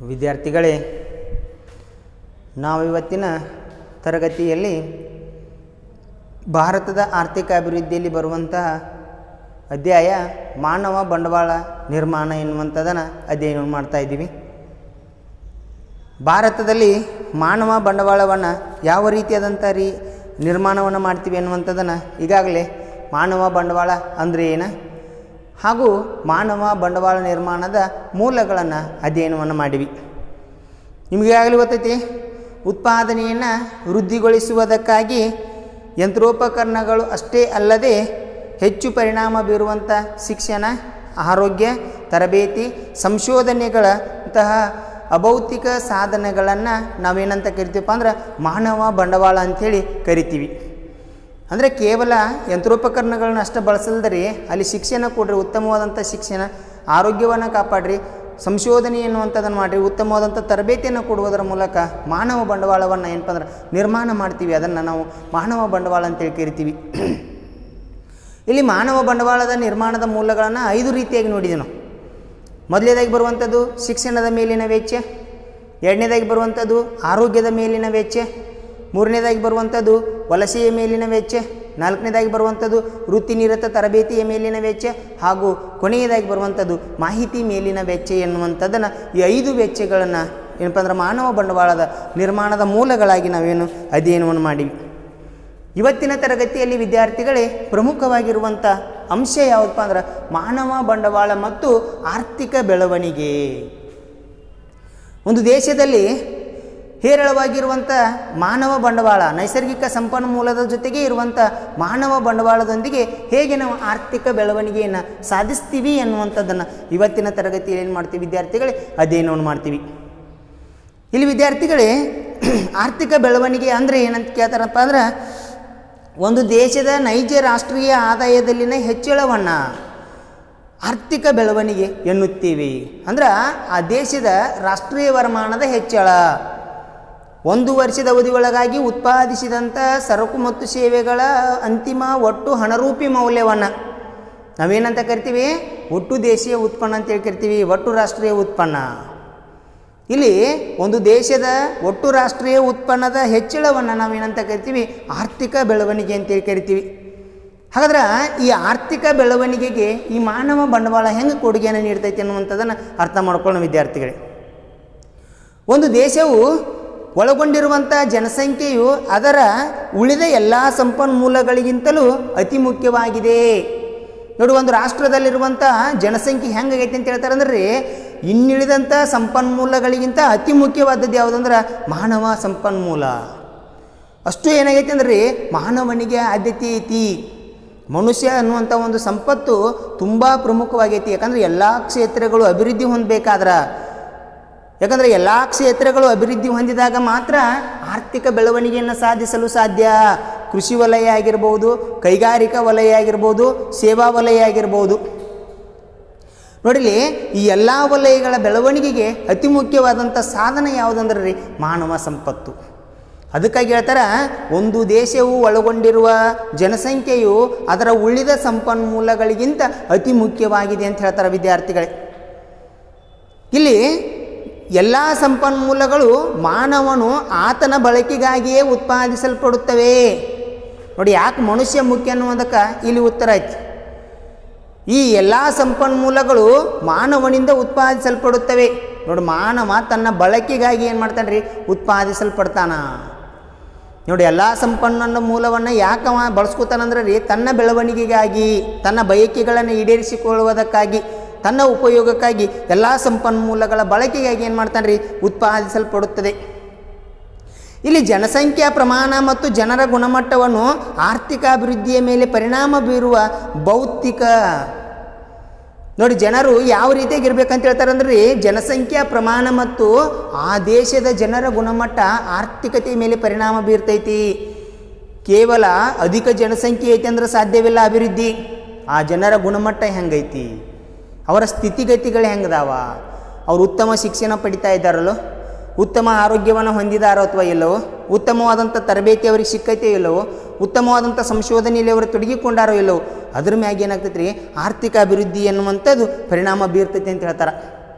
ವಿದ್ಯಾರ್ಥಿಗಳೇ, ನಾವಿವತ್ತಿನ ತರಗತಿಯಲ್ಲಿ ಭಾರತದ ಆರ್ಥಿಕ ಅಭಿವೃದ್ಧಿಯಲ್ಲಿ ಬರುವಂತಹ ಅಧ್ಯಾಯ ಮಾನವ ಬಂಡವಾಳ ನಿರ್ಮಾಣ ಎನ್ನುವಂಥದ್ದನ್ನು ಅಧ್ಯಯನ ಮಾಡ್ತಾ ಇದ್ದೀವಿ. ಭಾರತದಲ್ಲಿ ಮಾನವ ಬಂಡವಾಳವನ್ನು ಯಾವ ರೀತಿಯಾದಂಥ ನಿರ್ಮಾಣವನ್ನು ಮಾಡ್ತೀವಿ ಅನ್ನುವಂಥದ್ದನ್ನು ಈಗಾಗಲೇ ಮಾನವ ಬಂಡವಾಳ ಅಂದರೆ ಏನು ಹಾಗೂ ಮಾನವ ಬಂಡವಾಳ ನಿರ್ಮಾಣದ ಮೂಲಗಳನ್ನು ಅಧ್ಯಯನವನ್ನು ಮಾಡಿವಿ. ನಿಮಗೆ ಈಗಾಗಲೇ ಗೊತ್ತೈತಿ, ಉತ್ಪಾದನೆಯನ್ನು ವೃದ್ಧಿಗೊಳಿಸುವುದಕ್ಕಾಗಿ ಯಂತ್ರೋಪಕರಣಗಳು ಅಷ್ಟೇ ಅಲ್ಲದೆ ಹೆಚ್ಚು ಪರಿಣಾಮ ಬೀರುವಂಥ ಶಿಕ್ಷಣ, ಆರೋಗ್ಯ, ತರಬೇತಿ, ಸಂಶೋಧನೆಗಳಂತಹ ಅಭೌತಿಕ ಸಾಧನೆಗಳನ್ನು ನಾವೇನಂತ ಕರಿತೀವಪ್ಪ ಅಂದ್ರೆ ಮಾನವ ಬಂಡವಾಳ ಅಂಥೇಳಿ ಕರಿತೀವಿ. ಅಂದರೆ ಕೇವಲ ಯಂತ್ರೋಪಕರಣಗಳನ್ನ ಅಷ್ಟು ಬಳಸಲ್ದರೆ ಅಲ್ಲಿ ಶಿಕ್ಷಣ ಕೊಡ್ರಿ, ಉತ್ತಮವಾದಂಥ ಶಿಕ್ಷಣ, ಆರೋಗ್ಯವನ್ನು ಕಾಪಾಡ್ರಿ, ಸಂಶೋಧನೆ ಎನ್ನುವಂಥದ್ದನ್ನು ಮಾಡಿರಿ, ಉತ್ತಮವಾದಂಥ ತರಬೇತಿಯನ್ನು ಕೊಡುವುದರ ಮೂಲಕ ಮಾನವ ಬಂಡವಾಳವನ್ನು ಏನಪ್ಪ ಅಂದ್ರೆ ನಿರ್ಮಾಣ ಮಾಡ್ತೀವಿ. ಅದನ್ನು ನಾವು ಮಾನವ ಬಂಡವಾಳ ಅಂತೇಳಿ ಕರಿತೀವಿ. ಇಲ್ಲಿ ಮಾನವ ಬಂಡವಾಳದ ನಿರ್ಮಾಣದ ಮೂಲಗಳನ್ನು 5 ರೀತಿಯಾಗಿ ನೋಡಿದ್ದೀವಿ ನಾವು. ಮೊದಲನೇದಾಗಿ ಬರುವಂಥದ್ದು ಶಿಕ್ಷಣದ ಮೇಲಿನ ವೆಚ್ಚ, ಎರಡನೇದಾಗಿ ಬರುವಂಥದ್ದು ಆರೋಗ್ಯದ ಮೇಲಿನ ವೆಚ್ಚ, ಮೂರನೇದಾಗಿ ಬರುವಂಥದ್ದು ವಲಸೆಯ ಮೇಲಿನ ವೆಚ್ಚ, ನಾಲ್ಕನೇದಾಗಿ ಬರುವಂಥದ್ದು ವೃತ್ತಿನಿರತ ತರಬೇತಿಯ ಮೇಲಿನ ವೆಚ್ಚ ಹಾಗೂ ಕೊನೆಯದಾಗಿ ಬರುವಂಥದ್ದು ಮಾಹಿತಿ ಮೇಲಿನ ವೆಚ್ಚ ಎನ್ನುವಂಥದ್ದನ್ನು ಈ 5 ವೆಚ್ಚಗಳನ್ನು ಏನಪ್ಪ ಅಂದ್ರೆ ಮಾನವ ಬಂಡವಾಳದ ನಿರ್ಮಾಣದ ಮೂಲಗಳಾಗಿ ನಾವೇನು ಅಧ್ಯಯನವನ್ನು ಮಾಡಿವಿ. ಇವತ್ತಿನ ತರಗತಿಯಲ್ಲಿ ವಿದ್ಯಾರ್ಥಿಗಳೇ ಪ್ರಮುಖವಾಗಿರುವಂಥ ಅಂಶ ಯಾವುದಪ್ಪ ಅಂದ್ರೆ ಮಾನವ ಬಂಡವಾಳ ಮತ್ತು ಆರ್ಥಿಕ ಬೆಳವಣಿಗೆ. ಒಂದು ದೇಶದಲ್ಲಿ ಹೇರಳವಾಗಿರುವಂಥ ಮಾನವ ಬಂಡವಾಳ, ನೈಸರ್ಗಿಕ ಸಂಪನ್ಮೂಲದ ಜೊತೆಗೆ ಇರುವಂಥ ಮಾನವ ಬಂಡವಾಳದೊಂದಿಗೆ ಹೇಗೆ ನಾವು ಆರ್ಥಿಕ ಬೆಳವಣಿಗೆಯನ್ನು ಸಾಧಿಸ್ತೀವಿ ಎನ್ನುವಂಥದ್ದನ್ನು ಇವತ್ತಿನ ತರಗತಿಯಲ್ಲಿ ಏನು ಮಾಡ್ತೀವಿ ವಿದ್ಯಾರ್ಥಿಗಳೇ ಅಧ್ಯಯನವನ್ನು ಮಾಡ್ತೀವಿ. ಇಲ್ಲಿ ವಿದ್ಯಾರ್ಥಿಗಳೇ ಆರ್ಥಿಕ ಬೆಳವಣಿಗೆ ಅಂದರೆ ಏನಂತ ಕೇಳ್ತಾರಪ್ಪ ಅಂದ್ರೆ ಒಂದು ದೇಶದ ನೈಜ ರಾಷ್ಟ್ರೀಯ ಆದಾಯದಲ್ಲಿನ ಹೆಚ್ಚಳವನ್ನು ಆರ್ಥಿಕ ಬೆಳವಣಿಗೆ ಎನ್ನುತ್ತೀವಿ. ಅಂದ್ರೆ ಆ ದೇಶದ ರಾಷ್ಟ್ರೀಯ ವರಮಾನದ ಹೆಚ್ಚಳ, ಒಂದು ವರ್ಷದ ಅವಧಿಯೊಳಗಾಗಿ ಉತ್ಪಾದಿಸಿದಂಥ ಸರಕು ಮತ್ತು ಸೇವೆಗಳ ಅಂತಿಮ ಒಟ್ಟು ಹಣರೂಪಿ ಮೌಲ್ಯವನ್ನು ನಾವೇನಂತ ಕರಿತೀವಿ, ಒಟ್ಟು ದೇಶೀಯ ಉತ್ಪನ್ನ ಅಂತೇಳಿ ಕರಿತೀವಿ, ಒಟ್ಟು ರಾಷ್ಟ್ರೀಯ ಉತ್ಪನ್ನ. ಇಲ್ಲಿ ಒಂದು ದೇಶದ ಒಟ್ಟು ರಾಷ್ಟ್ರೀಯ ಉತ್ಪನ್ನದ ಹೆಚ್ಚಳವನ್ನು ನಾವೇನಂತ ಕರಿತೀವಿ, ಆರ್ಥಿಕ ಬೆಳವಣಿಗೆ ಅಂತೇಳಿ ಕರಿತೀವಿ. ಹಾಗಾದ್ರೆ ಈ ಆರ್ಥಿಕ ಬೆಳವಣಿಗೆಗೆ ಈ ಮಾನವ ಬಂಡವಾಳ ಹೆಂಗೆ ಕೊಡುಗೆಯನ್ನು ನೀಡ್ತೈತೆ ಅನ್ನುವಂಥದ್ದನ್ನು ಅರ್ಥ ಮಾಡ್ಕೊಳ್ಳೋಣ ವಿದ್ಯಾರ್ಥಿಗಳೇ. ಒಂದು ದೇಶವು ಒಳಗೊಂಡಿರುವಂಥ ಜನಸಂಖ್ಯೆಯು ಅದರ ಉಳಿದ ಎಲ್ಲ ಸಂಪನ್ಮೂಲಗಳಿಗಿಂತಲೂ ಅತಿ ಮುಖ್ಯವಾಗಿದೆ. ನೋಡಿ, ಒಂದು ರಾಷ್ಟ್ರದಲ್ಲಿರುವಂಥ ಜನಸಂಖ್ಯೆ ಹೆಂಗಾಗೈತೆ ಅಂತ ಹೇಳ್ತಾರೆ ಅಂದ್ರೆ ಇನ್ನಿಳಿದಂಥ ಸಂಪನ್ಮೂಲಗಳಿಗಿಂತ ಅತಿ ಮುಖ್ಯವಾದದ್ದು ಯಾವುದಂದ್ರೆ ಮಾನವ ಸಂಪನ್ಮೂಲ. ಅಷ್ಟು ಏನಾಗೈತೆ ಅಂದ್ರೆ ಮಾನವನಿಗೆ ಆದ್ಯತೆ ಐತಿ. ಮನುಷ್ಯ ಅನ್ನುವಂಥ ಒಂದು ಸಂಪತ್ತು ತುಂಬ ಪ್ರಮುಖವಾಗೈತಿ. ಯಾಕಂದರೆ ಎಲ್ಲ ಕ್ಷೇತ್ರಗಳು ಅಭಿವೃದ್ಧಿ ಹೊಂದಬೇಕಾದ್ರೆ, ಯಾಕಂದರೆ ಎಲ್ಲ ಕ್ಷೇತ್ರಗಳು ಅಭಿವೃದ್ಧಿ ಹೊಂದಿದಾಗ ಮಾತ್ರ ಆರ್ಥಿಕ ಬೆಳವಣಿಗೆಯನ್ನು ಸಾಧಿಸಲು ಸಾಧ್ಯ. ಕೃಷಿ ವಲಯ ಆಗಿರ್ಬೋದು, ಕೈಗಾರಿಕಾ ವಲಯ ಆಗಿರ್ಬೋದು, ಸೇವಾ ವಲಯ ಆಗಿರ್ಬೋದು. ನೋಡಿಲಿ, ಈ ಎಲ್ಲ ವಲಯಗಳ ಬೆಳವಣಿಗೆಗೆ ಅತಿ ಮುಖ್ಯವಾದಂಥ ಸಾಧನ ಯಾವುದಂದ್ರೆ ರೀ ಮಾನವ ಸಂಪತ್ತು. ಅದಕ್ಕಾಗಿ ಹೇಳ್ತಾರೆ, ಒಂದು ದೇಶವು ಒಳಗೊಂಡಿರುವ ಜನಸಂಖ್ಯೆಯು ಅದರ ಉಳಿದ ಸಂಪನ್ಮೂಲಗಳಿಗಿಂತ ಅತಿ ಮುಖ್ಯವಾಗಿದೆ ಅಂತ ಹೇಳ್ತಾರೆ ವಿದ್ಯಾರ್ಥಿಗಳೇ. ಇಲ್ಲಿ ಎಲ್ಲ ಸಂಪನ್ಮೂಲಗಳು ಮಾನವನು ಆತನ ಬಳಕೆಗಾಗಿಯೇ ಉತ್ಪಾದಿಸಲ್ಪಡುತ್ತವೆ. ನೋಡಿ, ಯಾಕೆ ಮನುಷ್ಯ ಮುಖ್ಯ ಅನ್ನುವುದಕ್ಕೆ ಇಲ್ಲಿ ಉತ್ತರ ಐತಿ. ಈ ಎಲ್ಲ ಸಂಪನ್ಮೂಲಗಳು ಮಾನವನಿಂದ ಉತ್ಪಾದಿಸಲ್ಪಡುತ್ತವೆ. ನೋಡಿ, ಮಾನವ ತನ್ನ ಬಳಕೆಗಾಗಿ ಏನು ಮಾಡ್ತಾನೆ ರೀ, ಉತ್ಪಾದಿಸಲ್ಪಡ್ತಾನ. ನೋಡಿ, ಎಲ್ಲ ಸಂಪನ್ನ ಮೂಲವನ್ನು ಯಾಕೆ ಬಳಸ್ಕೊತಾನಂದ್ರೆ ರೀ ತನ್ನ ಬೆಳವಣಿಗೆಗಾಗಿ, ತನ್ನ ಬಯಕೆಗಳನ್ನು ಈಡೇರಿಸಿಕೊಳ್ಳುವುದಕ್ಕಾಗಿ, ತನ್ನ ಉಪಯೋಗಕ್ಕಾಗಿ ಎಲ್ಲ ಸಂಪನ್ಮೂಲಗಳ ಬಳಕೆಗಾಗಿ ಏನು ಮಾಡ್ತಾನೆ ರೀ, ಉತ್ಪಾದಿಸಲ್ಪಡುತ್ತದೆ. ಇಲ್ಲಿ ಜನಸಂಖ್ಯಾ ಪ್ರಮಾಣ ಮತ್ತು ಜನರ ಗುಣಮಟ್ಟವನ್ನು ಆರ್ಥಿಕ ಅಭಿವೃದ್ಧಿಯ ಮೇಲೆ ಪರಿಣಾಮ ಬೀರುವ ಭೌತಿಕ, ನೋಡಿ ಜನರು ಯಾವ ರೀತಿಯಾಗಿ ಇರಬೇಕಂತ ಹೇಳ್ತಾರೆ ಅಂದ್ರೆ ಜನಸಂಖ್ಯಾ ಪ್ರಮಾಣ ಮತ್ತು ಆ ದೇಶದ ಜನರ ಗುಣಮಟ್ಟ ಆರ್ಥಿಕತೆಯ ಮೇಲೆ ಪರಿಣಾಮ ಬೀರ್ತೈತಿ. ಕೇವಲ ಅಧಿಕ ಜನಸಂಖ್ಯೆ ಐತಿ ಅಂದ್ರೆ ಸಾಧ್ಯವಿಲ್ಲ ಅಭಿವೃದ್ಧಿ. ಆ ಜನರ ಗುಣಮಟ್ಟ ಹೆಂಗೈತಿ, ಅವರ ಸ್ಥಿತಿಗತಿಗಳು ಹೆಂಗದಾವ, ಅವರು ಉತ್ತಮ ಶಿಕ್ಷಣ ಪಡಿತಾ ಇದ್ದಾರಲ್ಲೋ, ಉತ್ತಮ ಆರೋಗ್ಯವನ್ನು ಹೊಂದಿದಾರೋ ಅಥವಾ ಇಲ್ಲವೋ, ಉತ್ತಮವಾದಂಥ ತರಬೇತಿ ಅವರಿಗೆ ಸಿಕ್ಕೈತೆ ಇಲ್ಲವೋ, ಉತ್ತಮವಾದಂಥ ಸಂಶೋಧನೆಯಲ್ಲಿ ಅವರು ತೊಡಗಿಕೊಂಡಾರೋ ಇಲ್ಲವೋ, ಅದ್ರ ಮ್ಯಾಗ ಏನಾಗ್ತೈತೆ ರೀ ಆರ್ಥಿಕ ಅಭಿವೃದ್ಧಿ ಎನ್ನುವಂಥದ್ದು ಪರಿಣಾಮ ಬೀರ್ತೈತೆ ಅಂತ ಹೇಳ್ತಾರೆ.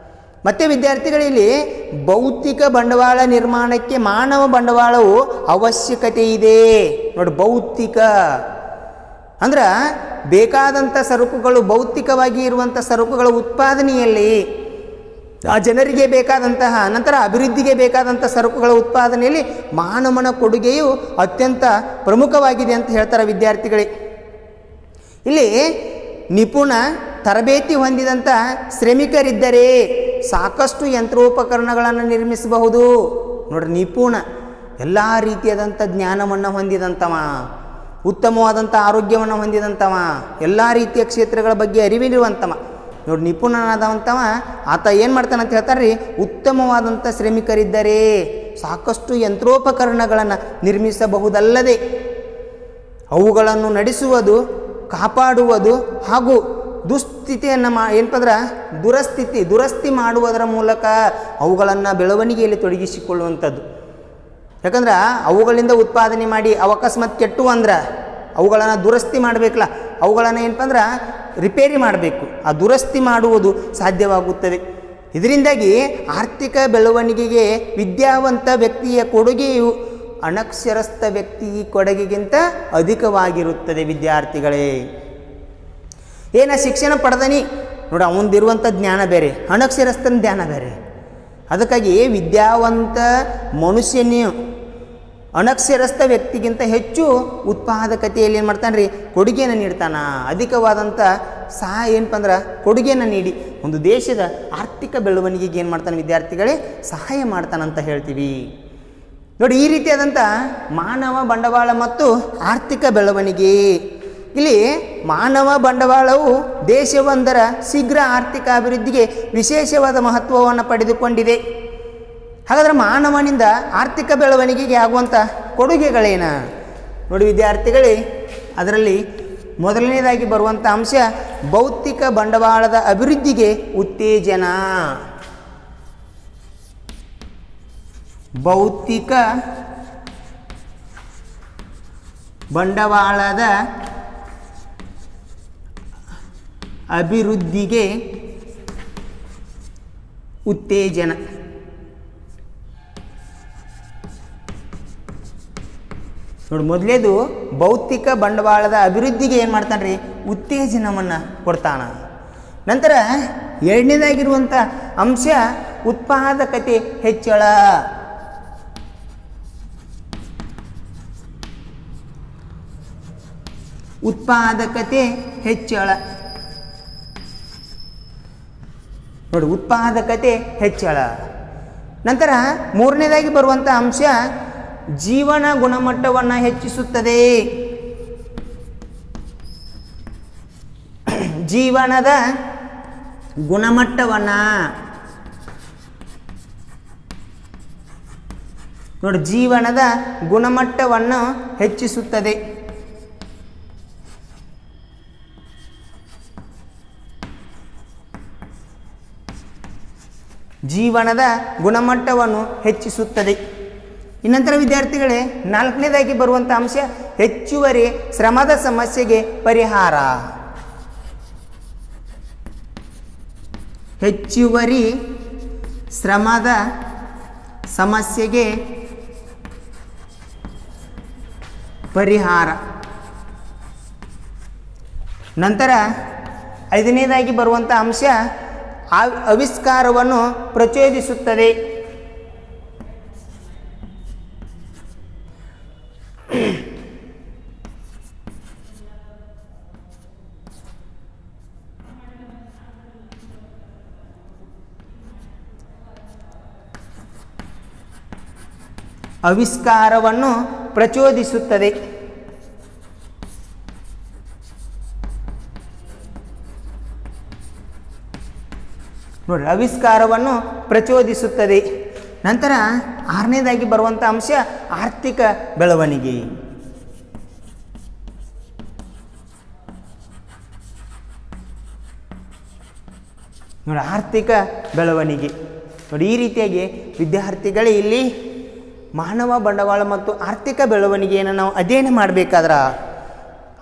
ಮತ್ತು ವಿದ್ಯಾರ್ಥಿಗಳಲ್ಲಿ ಭೌತಿಕ ಬಂಡವಾಳ ನಿರ್ಮಾಣಕ್ಕೆ ಮಾನವ ಬಂಡವಾಳವು ಅವಶ್ಯಕತೆ ಇದೆ. ನೋಡಿ, ಭೌತಿಕ ಅಂದ್ರೆ ಬೇಕಾದಂಥ ಸರಕುಗಳು, ಭೌತಿಕವಾಗಿ ಇರುವಂಥ ಸರಕುಗಳ ಉತ್ಪಾದನೆಯಲ್ಲಿ, ಆ ಜನರಿಗೆ ಬೇಕಾದಂತಹ, ನಂತರ ಅಭಿವೃದ್ಧಿಗೆ ಬೇಕಾದಂಥ ಸರಕುಗಳ ಉತ್ಪಾದನೆಯಲ್ಲಿ ಮಾನವನ ಕೊಡುಗೆಯು ಅತ್ಯಂತ ಪ್ರಮುಖವಾಗಿದೆ ಅಂತ ಹೇಳ್ತಾರೆ ವಿದ್ಯಾರ್ಥಿಗಳೇ. ಇಲ್ಲಿ ನಿಪುಣ ತರಬೇತಿ ಹೊಂದಿದಂಥ ಶ್ರಮಿಕರಿದ್ದರೆ ಸಾಕಷ್ಟು ಯಂತ್ರೋಪಕರಣಗಳನ್ನು ನಿರ್ಮಿಸಬಹುದು. ನೋಡ್ರಿ, ನಿಪುಣ ಎಲ್ಲ ರೀತಿಯಾದಂಥ ಜ್ಞಾನವನ್ನು ಹೊಂದಿದಂಥವ, ಉತ್ತಮವಾದಂಥ ಆರೋಗ್ಯವನ್ನು ಹೊಂದಿದಂಥವ, ಎಲ್ಲ ರೀತಿಯ ಕ್ಷೇತ್ರಗಳ ಬಗ್ಗೆ ಅರಿವಿರುವಂಥವ. ನೋಡಿ, ನಿಪುಣನಾದಂಥವ ಆತ ಏನು ಮಾಡ್ತಾನೆ ಅಂತ ಹೇಳ್ತಾರೆ ರೀ, ಉತ್ತಮವಾದಂಥ ಶ್ರಮಿಕರಿದ್ದರೆ ಸಾಕಷ್ಟು ಯಂತ್ರೋಪಕರಣಗಳನ್ನು ನಿರ್ಮಿಸಬಹುದಲ್ಲದೆ ಅವುಗಳನ್ನು ನಡೆಸುವುದು, ಕಾಪಾಡುವುದು ಹಾಗೂ ದುಸ್ಥಿತಿಯನ್ನು ಏನಪ್ಪಂದ್ರೆ ದುರಸ್ತಿ ಮಾಡುವುದರ ಮೂಲಕ ಅವುಗಳನ್ನು ಬೆಳವಣಿಗೆಯಲ್ಲಿ ತೊಡಗಿಸಿಕೊಳ್ಳುವಂಥದ್ದು. ಯಾಕಂದ್ರೆ ಅವುಗಳಿಂದ ಉತ್ಪಾದನೆ ಮಾಡಿ ಅಕಸ್ಮಾತ್ ಕೆಟ್ಟು ಅಂದ್ರೆ ಅವುಗಳನ್ನು ದುರಸ್ತಿ ಮಾಡಬೇಕಲ್ಲ, ಅವುಗಳನ್ನು ಏನಪ್ಪ ಅಂದ್ರೆ ರಿಪೇರಿ ಮಾಡಬೇಕು. ಆ ದುರಸ್ತಿ ಮಾಡುವುದು ಸಾಧ್ಯವಾಗುತ್ತದೆ. ಇದರಿಂದಾಗಿ ಆರ್ಥಿಕ ಬೆಳವಣಿಗೆಗೆ ವಿದ್ಯಾವಂತ ವ್ಯಕ್ತಿಯ ಕೊಡುಗೆಯು ಅನಕ್ಷರಸ್ಥ ವ್ಯಕ್ತಿ ಕೊಡುಗೆಗಿಂತ ಅಧಿಕವಾಗಿರುತ್ತದೆ. ವಿದ್ಯಾರ್ಥಿಗಳೇ, ಏನ ಶಿಕ್ಷಣ ಪಡೆದನಿ ನೋಡಿ, ಅವನದಿರುವಂಥ ಜ್ಞಾನ ಬೇರೆ, ಅನಕ್ಷರಸ್ಥನ ಜ್ಞಾನ ಬೇರೆ. ಅದಕ್ಕಾಗಿ ವಿದ್ಯಾವಂತ ಮನುಷ್ಯನೇ ಅನಕ್ಷರಸ್ಥ ವ್ಯಕ್ತಿಗಿಂತ ಹೆಚ್ಚು ಉತ್ಪಾದಕತೆಯಲ್ಲಿ ಏನು ಮಾಡ್ತಾನೆ ರೀ, ಕೊಡುಗೆಯನ್ನು ನೀಡ್ತಾನೆ. ಅಧಿಕವಾದಂಥ ಏನಪ್ಪ ಅಂದ್ರೆ ಕೊಡುಗೆಯನ್ನು ನೀಡಿ ಒಂದು ದೇಶದ ಆರ್ಥಿಕ ಬೆಳವಣಿಗೆಗೆ ಏನು ಮಾಡ್ತಾನೆ ವಿದ್ಯಾರ್ಥಿಗಳೇ, ಸಹಾಯ ಮಾಡ್ತಾನಂತ ಹೇಳ್ತೀವಿ. ನೋಡಿ, ಈ ರೀತಿಯಾದಂಥ ಮಾನವ ಬಂಡವಾಳ ಮತ್ತು ಆರ್ಥಿಕ ಬೆಳವಣಿಗೆ. ಇಲ್ಲಿ ಮಾನವ ಬಂಡವಾಳವು ದೇಶವೊಂದರ ಶೀಘ್ರ ಆರ್ಥಿಕ ಅಭಿವೃದ್ಧಿಗೆ ವಿಶೇಷವಾದ ಮಹತ್ವವನ್ನು ಪಡೆದುಕೊಂಡಿದೆ. ಹಾಗಾದರೆ ಮಾನವನಿಂದ ಆರ್ಥಿಕ ಬೆಳವಣಿಗೆಗೆ ಆಗುವಂಥ ಕೊಡುಗೆಗಳೇನ ನೋಡಿ ವಿದ್ಯಾರ್ಥಿಗಳೇ, ಅದರಲ್ಲಿ ಮೊದಲನೇದಾಗಿ ಬರುವಂಥ ಅಂಶ ಭೌತಿಕ ಬಂಡವಾಳದ ಅಭಿವೃದ್ಧಿಗೆ ಉತ್ತೇಜನ. ಭೌತಿಕ ಬಂಡವಾಳದ ಅಭಿವೃದ್ಧಿಗೆ ಉತ್ತೇಜನ. ನೋಡಿ, ಮೊದಲೇದು ಭೌತಿಕ ಬಂಡವಾಳದ ಅಭಿವೃದ್ಧಿಗೆ ಏನು ಮಾಡ್ತಾನೆ ರೀ, ಉತ್ತೇಜನವನ್ನು ಕೊಡ್ತಾನ. ನಂತರ ಎರಡನೇದಾಗಿರುವಂಥ ಅಂಶ ಉತ್ಪಾದಕತೆ ಹೆಚ್ಚಳ. ಉತ್ಪಾದಕತೆ ಹೆಚ್ಚಳ ನೋಡಿ, ಉತ್ಪಾದಕತೆ ಹೆಚ್ಚಳ. ನಂತರ ಮೂರನೇದಾಗಿ ಬರುವಂಥ ಅಂಶ ಜೀವನ ಗುಣಮಟ್ಟವನ್ನು ಹೆಚ್ಚಿಸುತ್ತದೆ. ಜೀವನದ ಗುಣಮಟ್ಟವನ್ನು ನೋಡಿ, ಜೀವನದ ಗುಣಮಟ್ಟವನ್ನು ಹೆಚ್ಚಿಸುತ್ತದೆ. ಜೀವನದ ಗುಣಮಟ್ಟವನ್ನು ಹೆಚ್ಚಿಸುತ್ತದೆ. ಇನ್ನಂತರ ವಿದ್ಯಾರ್ಥಿಗಳೇ, ನಾಲ್ಕನೇದಾಗಿ ಬರುವಂಥ ಅಂಶ ಹೆಚ್ಚುವರಿ ಶ್ರಮದ ಸಮಸ್ಯೆಗೆ ಪರಿಹಾರ. ಹೆಚ್ಚುವರಿ ಶ್ರಮದ ಸಮಸ್ಯೆಗೆ ಪರಿಹಾರ. ನಂತರ ಐದನೇದಾಗಿ ಬರುವಂಥ ಅಂಶ ಆವಿಷ್ಕಾರವನ್ನು ಪ್ರಚೋದಿಸುತ್ತದೆ. ಆವಿಷ್ಕಾರವನ್ನು ಪ್ರಚೋದಿಸುತ್ತದೆ. ನೋಡಿ, ಆವಿಷ್ಕಾರವನ್ನು ಪ್ರಚೋದಿಸುತ್ತದೆ. ನಂತರ ಆರನೇದಾಗಿ ಬರುವಂಥ ಅಂಶ ಆರ್ಥಿಕ ಬೆಳವಣಿಗೆ. ನೋಡಿ, ಆರ್ಥಿಕ ಬೆಳವಣಿಗೆ. ನೋಡಿ, ಈ ರೀತಿಯಾಗಿ ವಿದ್ಯಾರ್ಥಿಗಳೇ ಇಲ್ಲಿ ಮಾನವ ಬಂಡವಾಳ ಮತ್ತು ಆರ್ಥಿಕ ಬೆಳವಣಿಗೆಯನ್ನು ನಾವು ಅಧ್ಯಯನ ಮಾಡಬೇಕಾದ್ರೆ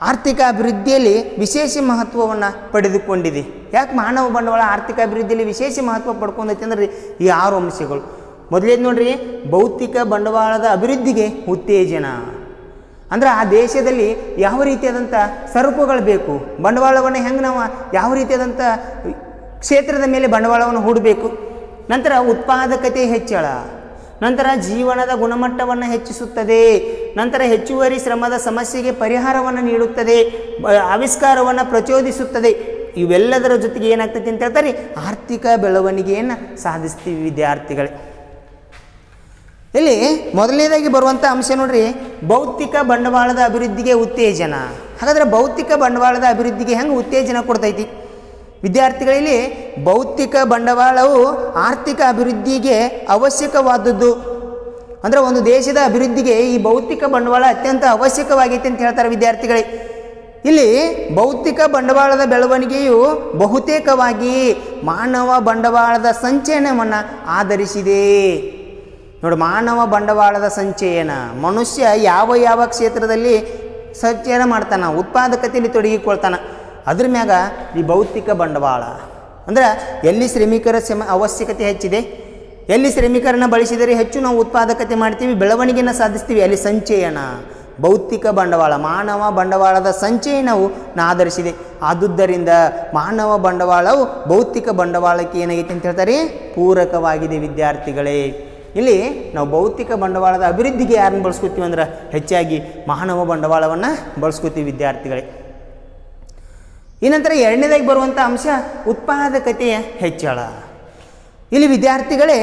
ಆರ್ಥಿಕ ಅಭಿವೃದ್ಧಿಯಲ್ಲಿ ವಿಶೇಷ ಮಹತ್ವವನ್ನು ಪಡೆದುಕೊಂಡಿದೆ. ಯಾಕೆ ಮಾನವ ಬಂಡವಾಳ ಆರ್ಥಿಕ ಅಭಿವೃದ್ಧಿಯಲ್ಲಿ ವಿಶೇಷ ಮಹತ್ವ ಪಡ್ಕೊಂಡೈತೆ ಅಂದ್ರೆ ಈ 6 ಅಂಶಗಳು. ಮೊದಲೇದು ನೋಡ್ರಿ, ಭೌತಿಕ ಬಂಡವಾಳದ ಅಭಿವೃದ್ಧಿಗೆ ಉತ್ತೇಜನ. ಅಂದ್ರೆ ಆ ದೇಶದಲ್ಲಿ ಯಾವ ರೀತಿಯಾದಂಥ ಸರಕುಗಳು ಬೇಕು, ಬಂಡವಾಳವನ್ನು ಹೆಂಗೆ ನಾವು ಯಾವ ರೀತಿಯಾದಂಥ ಕ್ಷೇತ್ರದ ಮೇಲೆ ಬಂಡವಾಳವನ್ನು ಹೂಡಬೇಕು. ನಂತರ ಉತ್ಪಾದಕತೆ ಹೆಚ್ಚಳ, ನಂತರ ಜೀವನದ ಗುಣಮಟ್ಟವನ್ನು ಹೆಚ್ಚಿಸುತ್ತದೆ, ನಂತರ ಹೆಚ್ಚುವರಿ ಶ್ರಮದ ಸಮಸ್ಯೆಗೆ ಪರಿಹಾರವನ್ನು ನೀಡುತ್ತದೆ, ಆವಿಷ್ಕಾರವನ್ನು ಪ್ರಚೋದಿಸುತ್ತದೆ. ಇವೆಲ್ಲದರ ಜೊತೆಗೆ ಏನಾಗ್ತೈತಿ ಅಂತ ಹೇಳ್ತಾರೆ, ಆರ್ಥಿಕ ಬೆಳವಣಿಗೆಯನ್ನು ಸಾಧಿಸ್ತೀವಿ ವಿದ್ಯಾರ್ಥಿಗಳೇ. ಇಲ್ಲಿ ಮೊದಲನೇದಾಗಿ ಬರುವಂಥ ಅಂಶ ನೋಡ್ರಿ, ಭೌತಿಕ ಬಂಡವಾಳದ ಅಭಿವೃದ್ಧಿಗೆ ಉತ್ತೇಜನ. ಹಾಗಾದರೆ ಭೌತಿಕ ಬಂಡವಾಳದ ಅಭಿವೃದ್ಧಿಗೆ ಹೆಂಗೆ ಉತ್ತೇಜನ ಕೊಡ್ತೈತಿ ವಿದ್ಯಾರ್ಥಿಗಳಲ್ಲಿ? ಭೌತಿಕ ಬಂಡವಾಳವು ಆರ್ಥಿಕ ಅಭಿವೃದ್ಧಿಗೆ ಅವಶ್ಯಕವಾದದ್ದು. ಅಂದರೆ ಒಂದು ದೇಶದ ಅಭಿವೃದ್ಧಿಗೆ ಈ ಭೌತಿಕ ಬಂಡವಾಳ ಅತ್ಯಂತ ಅವಶ್ಯಕವಾಗೈತೆ ಅಂತ ಹೇಳ್ತಾರೆ ವಿದ್ಯಾರ್ಥಿಗಳೇ. ಇಲ್ಲಿ ಭೌತಿಕ ಬಂಡವಾಳದ ಬೆಳವಣಿಗೆಯು ಬಹುತೇಕವಾಗಿ ಮಾನವ ಬಂಡವಾಳದ ಸಂಚಯನವನ್ನು ಆಧರಿಸಿದೆ. ನೋಡಿ, ಮಾನವ ಬಂಡವಾಳದ ಸಂಚಯನ, ಮನುಷ್ಯ ಯಾವ ಯಾವ ಕ್ಷೇತ್ರದಲ್ಲಿ ಸಂಚಯನ ಮಾಡ್ತಾನೆ, ಉತ್ಪಾದಕತೆಯಲ್ಲಿ ತೊಡಗಿಕೊಳ್ತಾನೆ, ಅದ್ರ ಮ್ಯಾಗ ಈ ಭೌತಿಕ ಬಂಡವಾಳ. ಅಂದ್ರೆ ಎಲ್ಲಿ ಶ್ರಮಿಕರ ಅವಶ್ಯಕತೆ ಹೆಚ್ಚಿದೆ, ಎಲ್ಲಿ ಶ್ರಮಿಕರನ್ನು ಬಳಸಿದರೆ ಹೆಚ್ಚು ನಾವು ಉತ್ಪಾದಕತೆ ಮಾಡ್ತೀವಿ, ಬೆಳವಣಿಗೆಯನ್ನು ಸಾಧಿಸ್ತೀವಿ, ಅಲ್ಲಿ ಸಂಚಯನ ಭೌತಿಕ ಬಂಡವಾಳ, ಮಾನವ ಬಂಡವಾಳದ ಸಂಚಯನವು ಆಧರಿಸಿದೆ. ಆದುದರಿಂದ ಮಾನವ ಬಂಡವಾಳವು ಭೌತಿಕ ಬಂಡವಾಳಕ್ಕೆ ಏನಾಗೈತೆ ಅಂತ ಹೇಳ್ತಾರೆ, ಪೂರಕವಾಗಿದೆ ವಿದ್ಯಾರ್ಥಿಗಳೇ. ಇಲ್ಲಿ ನಾವು ಭೌತಿಕ ಬಂಡವಾಳದ ಅಭಿವೃದ್ಧಿಗೆ ಯಾರನ್ನು ಬಳಸ್ಕೊತೀವಿ ಅಂದ್ರೆ ಹೆಚ್ಚಾಗಿ ಮಾನವ ಬಂಡವಾಳವನ್ನು ಬಳಸ್ಕೊತೀವಿ ವಿದ್ಯಾರ್ಥಿಗಳೇ. ಈ ನಂತರ ಎರಡನೇದಾಗಿ ಬರುವಂಥ ಅಂಶ ಉತ್ಪಾದಕತೆಯ ಹೆಚ್ಚಳ. ಇಲ್ಲಿ ವಿದ್ಯಾರ್ಥಿಗಳೇ,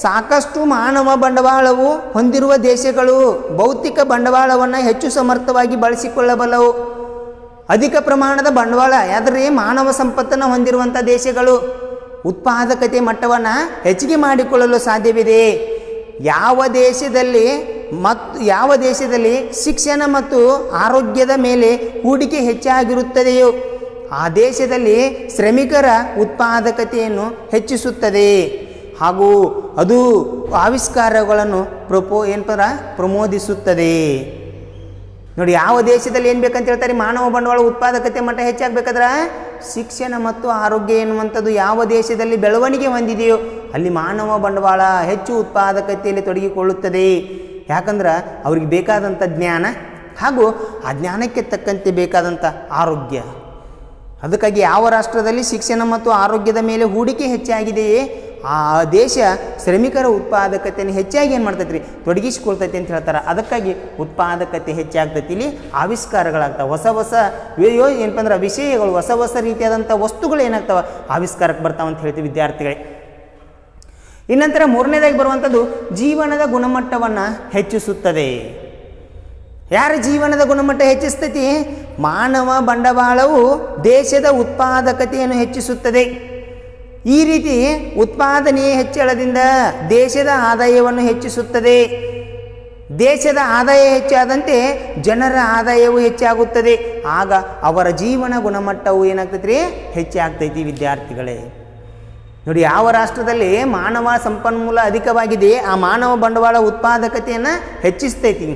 ಸಾಕಷ್ಟು ಮಾನವ ಬಂಡವಾಳವು ಹೊಂದಿರುವ ದೇಶಗಳು ಭೌತಿಕ ಬಂಡವಾಳವನ್ನು ಹೆಚ್ಚು ಸಮರ್ಥವಾಗಿ ಬಳಸಿಕೊಳ್ಳಬಲ್ಲವು. ಅಧಿಕ ಪ್ರಮಾಣದ ಬಂಡವಾಳ ಯಾವ್ದ್ರಿ, ಮಾನವ ಸಂಪತ್ತನ್ನು ಹೊಂದಿರುವಂಥ ದೇಶಗಳು ಉತ್ಪಾದಕತೆ ಮಟ್ಟವನ್ನು ಹೆಚ್ಚಿಗೆ ಮಾಡಿಕೊಳ್ಳಲು ಸಾಧ್ಯವಿದೆ. ಯಾವ ದೇಶದಲ್ಲಿ ಶಿಕ್ಷಣ ಮತ್ತು ಆರೋಗ್ಯದ ಮೇಲೆ ಹೂಡಿಕೆ ಹೆಚ್ಚಾಗಿರುತ್ತದೆಯೋ ಆ ದೇಶದಲ್ಲಿ ಶ್ರಮಿಕರ ಉತ್ಪಾದಕತೆಯನ್ನು ಹೆಚ್ಚಿಸುತ್ತದೆ ಹಾಗೂ ಅದು ಆವಿಷ್ಕಾರಗಳನ್ನು ಪ್ರಮೋದಿಸುತ್ತದೆ. ನೋಡಿ, ಯಾವ ದೇಶದಲ್ಲಿ ಏನು ಬೇಕಂತ ಹೇಳ್ತಾರೆ, ಮಾನವ ಬಂಡವಾಳ ಉತ್ಪಾದಕತೆ ಮಟ್ಟ ಹೆಚ್ಚಾಗಬೇಕಾದ್ರೆ ಶಿಕ್ಷಣ ಮತ್ತು ಆರೋಗ್ಯ ಎನ್ನುವಂಥದ್ದು ಯಾವ ದೇಶದಲ್ಲಿ ಬೆಳವಣಿಗೆ ಹೊಂದಿದೆಯೋ ಅಲ್ಲಿ ಮಾನವ ಬಂಡವಾಳ ಹೆಚ್ಚು ಉತ್ಪಾದಕತೆಯಲ್ಲಿ ತೊಡಗಿಕೊಳ್ಳುತ್ತದೆ. ಯಾಕಂದ್ರೆ ಅವ್ರಿಗೆ ಬೇಕಾದಂಥ ಜ್ಞಾನ ಹಾಗೂ ಆ ಜ್ಞಾನಕ್ಕೆ ತಕ್ಕಂತೆ ಬೇಕಾದಂಥ ಆರೋಗ್ಯ. ಅದಕ್ಕಾಗಿ ಯಾವ ರಾಷ್ಟ್ರದಲ್ಲಿ ಶಿಕ್ಷಣ ಮತ್ತು ಆರೋಗ್ಯದ ಮೇಲೆ ಹೂಡಿಕೆ ಹೆಚ್ಚಾಗಿದೆಯೇ ಆ ದೇಶ ಶ್ರಮಿಕರ ಉತ್ಪಾದಕತೆಯನ್ನು ಹೆಚ್ಚಾಗಿ ಏನು ಮಾಡ್ತೈತೆ ರೀ, ತೊಡಗಿಸಿಕೊಳ್ತೈತಿ ಅಂತ ಹೇಳ್ತಾರೆ. ಅದಕ್ಕಾಗಿ ಉತ್ಪಾದಕತೆ ಹೆಚ್ಚಾಗ್ತೈತಿ. ಇಲ್ಲಿ ಆವಿಷ್ಕಾರಗಳಾಗ್ತವೆ, ಹೊಸ ಏನಪ್ಪ ಅಂದ್ರೆ ವಿಷಯಗಳು, ಹೊಸ ರೀತಿಯಾದಂಥ ವಸ್ತುಗಳು ಏನಾಗ್ತವೆ ಆವಿಷ್ಕಾರಕ್ಕೆ ಬರ್ತಾವೆ ಅಂತ ಹೇಳ್ತೀವಿ ವಿದ್ಯಾರ್ಥಿಗಳೇ. ಇನ್ನಂತರ ಮೂರನೇದಾಗಿ ಬರುವಂಥದ್ದು ಜೀವನದ ಗುಣಮಟ್ಟವನ್ನು ಹೆಚ್ಚಿಸುತ್ತದೆ. ಯಾರ ಜೀವನದ ಗುಣಮಟ್ಟ ಹೆಚ್ಚಿಸ್ತೈತಿ? ಮಾನವ ಬಂಡವಾಳವು ದೇಶದ ಉತ್ಪಾದಕತೆಯನ್ನು ಹೆಚ್ಚಿಸುತ್ತದೆ. ಈ ರೀತಿ ಉತ್ಪಾದನೆಯ ಹೆಚ್ಚಳದಿಂದ ದೇಶದ ಆದಾಯವನ್ನು ಹೆಚ್ಚಿಸುತ್ತದೆ. ದೇಶದ ಆದಾಯ ಹೆಚ್ಚಾದಂತೆ ಜನರ ಆದಾಯವು ಹೆಚ್ಚಾಗುತ್ತದೆ. ಆಗ ಅವರ ಜೀವನ ಗುಣಮಟ್ಟವು ಏನಾಗ್ತೈತಿ ರೀ, ಹೆಚ್ಚಾಗ್ತೈತಿ ವಿದ್ಯಾರ್ಥಿಗಳೇ. ನೋಡಿ, ಯಾವ ರಾಷ್ಟ್ರದಲ್ಲಿ ಮಾನವ ಸಂಪನ್ಮೂಲ ಅಧಿಕವಾಗಿದೆ ಆ ಮಾನವ ಬಂಡವಾಳ ಉತ್ಪಾದಕತೆಯನ್ನು ಹೆಚ್ಚಿಸ್ತೈತಿ.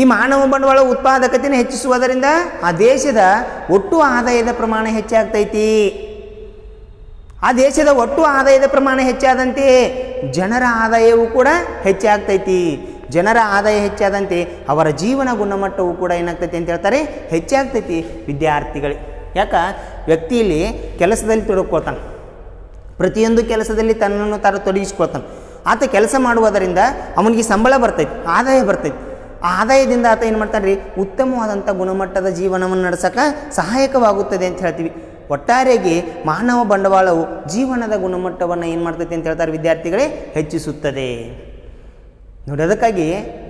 ಈ ಮಾನವ ಬಂಡವಾಳ ಉತ್ಪಾದಕತೆಯನ್ನು ಹೆಚ್ಚಿಸುವುದರಿಂದ ಆ ದೇಶದ ಒಟ್ಟು ಆದಾಯದ ಪ್ರಮಾಣ ಹೆಚ್ಚಾಗ್ತೈತಿ. ಆ ದೇಶದ ಒಟ್ಟು ಆದಾಯದ ಪ್ರಮಾಣ ಹೆಚ್ಚಾದಂತೆ ಜನರ ಆದಾಯವೂ ಕೂಡ ಹೆಚ್ಚಾಗ್ತೈತಿ. ಜನರ ಆದಾಯ ಹೆಚ್ಚಾದಂತೆ ಅವರ ಜೀವನ ಗುಣಮಟ್ಟವು ಕೂಡ ಏನಾಗ್ತೈತಿ ಅಂತ ಹೇಳ್ತಾರೆ, ಹೆಚ್ಚಾಗ್ತೈತಿ ವಿದ್ಯಾರ್ಥಿಗಳೇ. ಯಾಕೆ ವ್ಯಕ್ತಿಯಲ್ಲಿ ಕೆಲಸದಲ್ಲಿ ತೊಡಗಿಕೊಳ್ತಾನೆ, ಪ್ರತಿಯೊಂದು ಕೆಲಸದಲ್ಲಿ ತನ್ನನ್ನು ತೊಡಗಿಸ್ಕೊಳ್ತಾನೆ. ಆತ ಕೆಲಸ ಮಾಡುವುದರಿಂದ ಅವನಿಗೆ ಸಂಬಳ ಬರ್ತೈತಿ, ಆದಾಯ ಬರ್ತೈತಿ. ಆ ಆದಾಯದಿಂದ ಆತ ಏನು ಮಾಡ್ತಾನೆ ರೀ, ಉತ್ತಮವಾದಂಥ ಗುಣಮಟ್ಟದ ಜೀವನವನ್ನು ನಡೆಸೋಕೆ ಸಹಾಯಕವಾಗುತ್ತದೆ ಅಂತ ಹೇಳ್ತೀವಿ. ಒಟ್ಟಾರೆಯಾಗಿ ಮಾನವ ಬಂಡವಾಳವು ಜೀವನದ ಗುಣಮಟ್ಟವನ್ನು ಏನು ಮಾಡ್ತೈತಿ ಅಂತ ಹೇಳ್ತಾರೆ ವಿದ್ಯಾರ್ಥಿಗಳೇ, ಹೆಚ್ಚಿಸುತ್ತದೆ. ನೋಡಿ, ಅದಕ್ಕಾಗಿ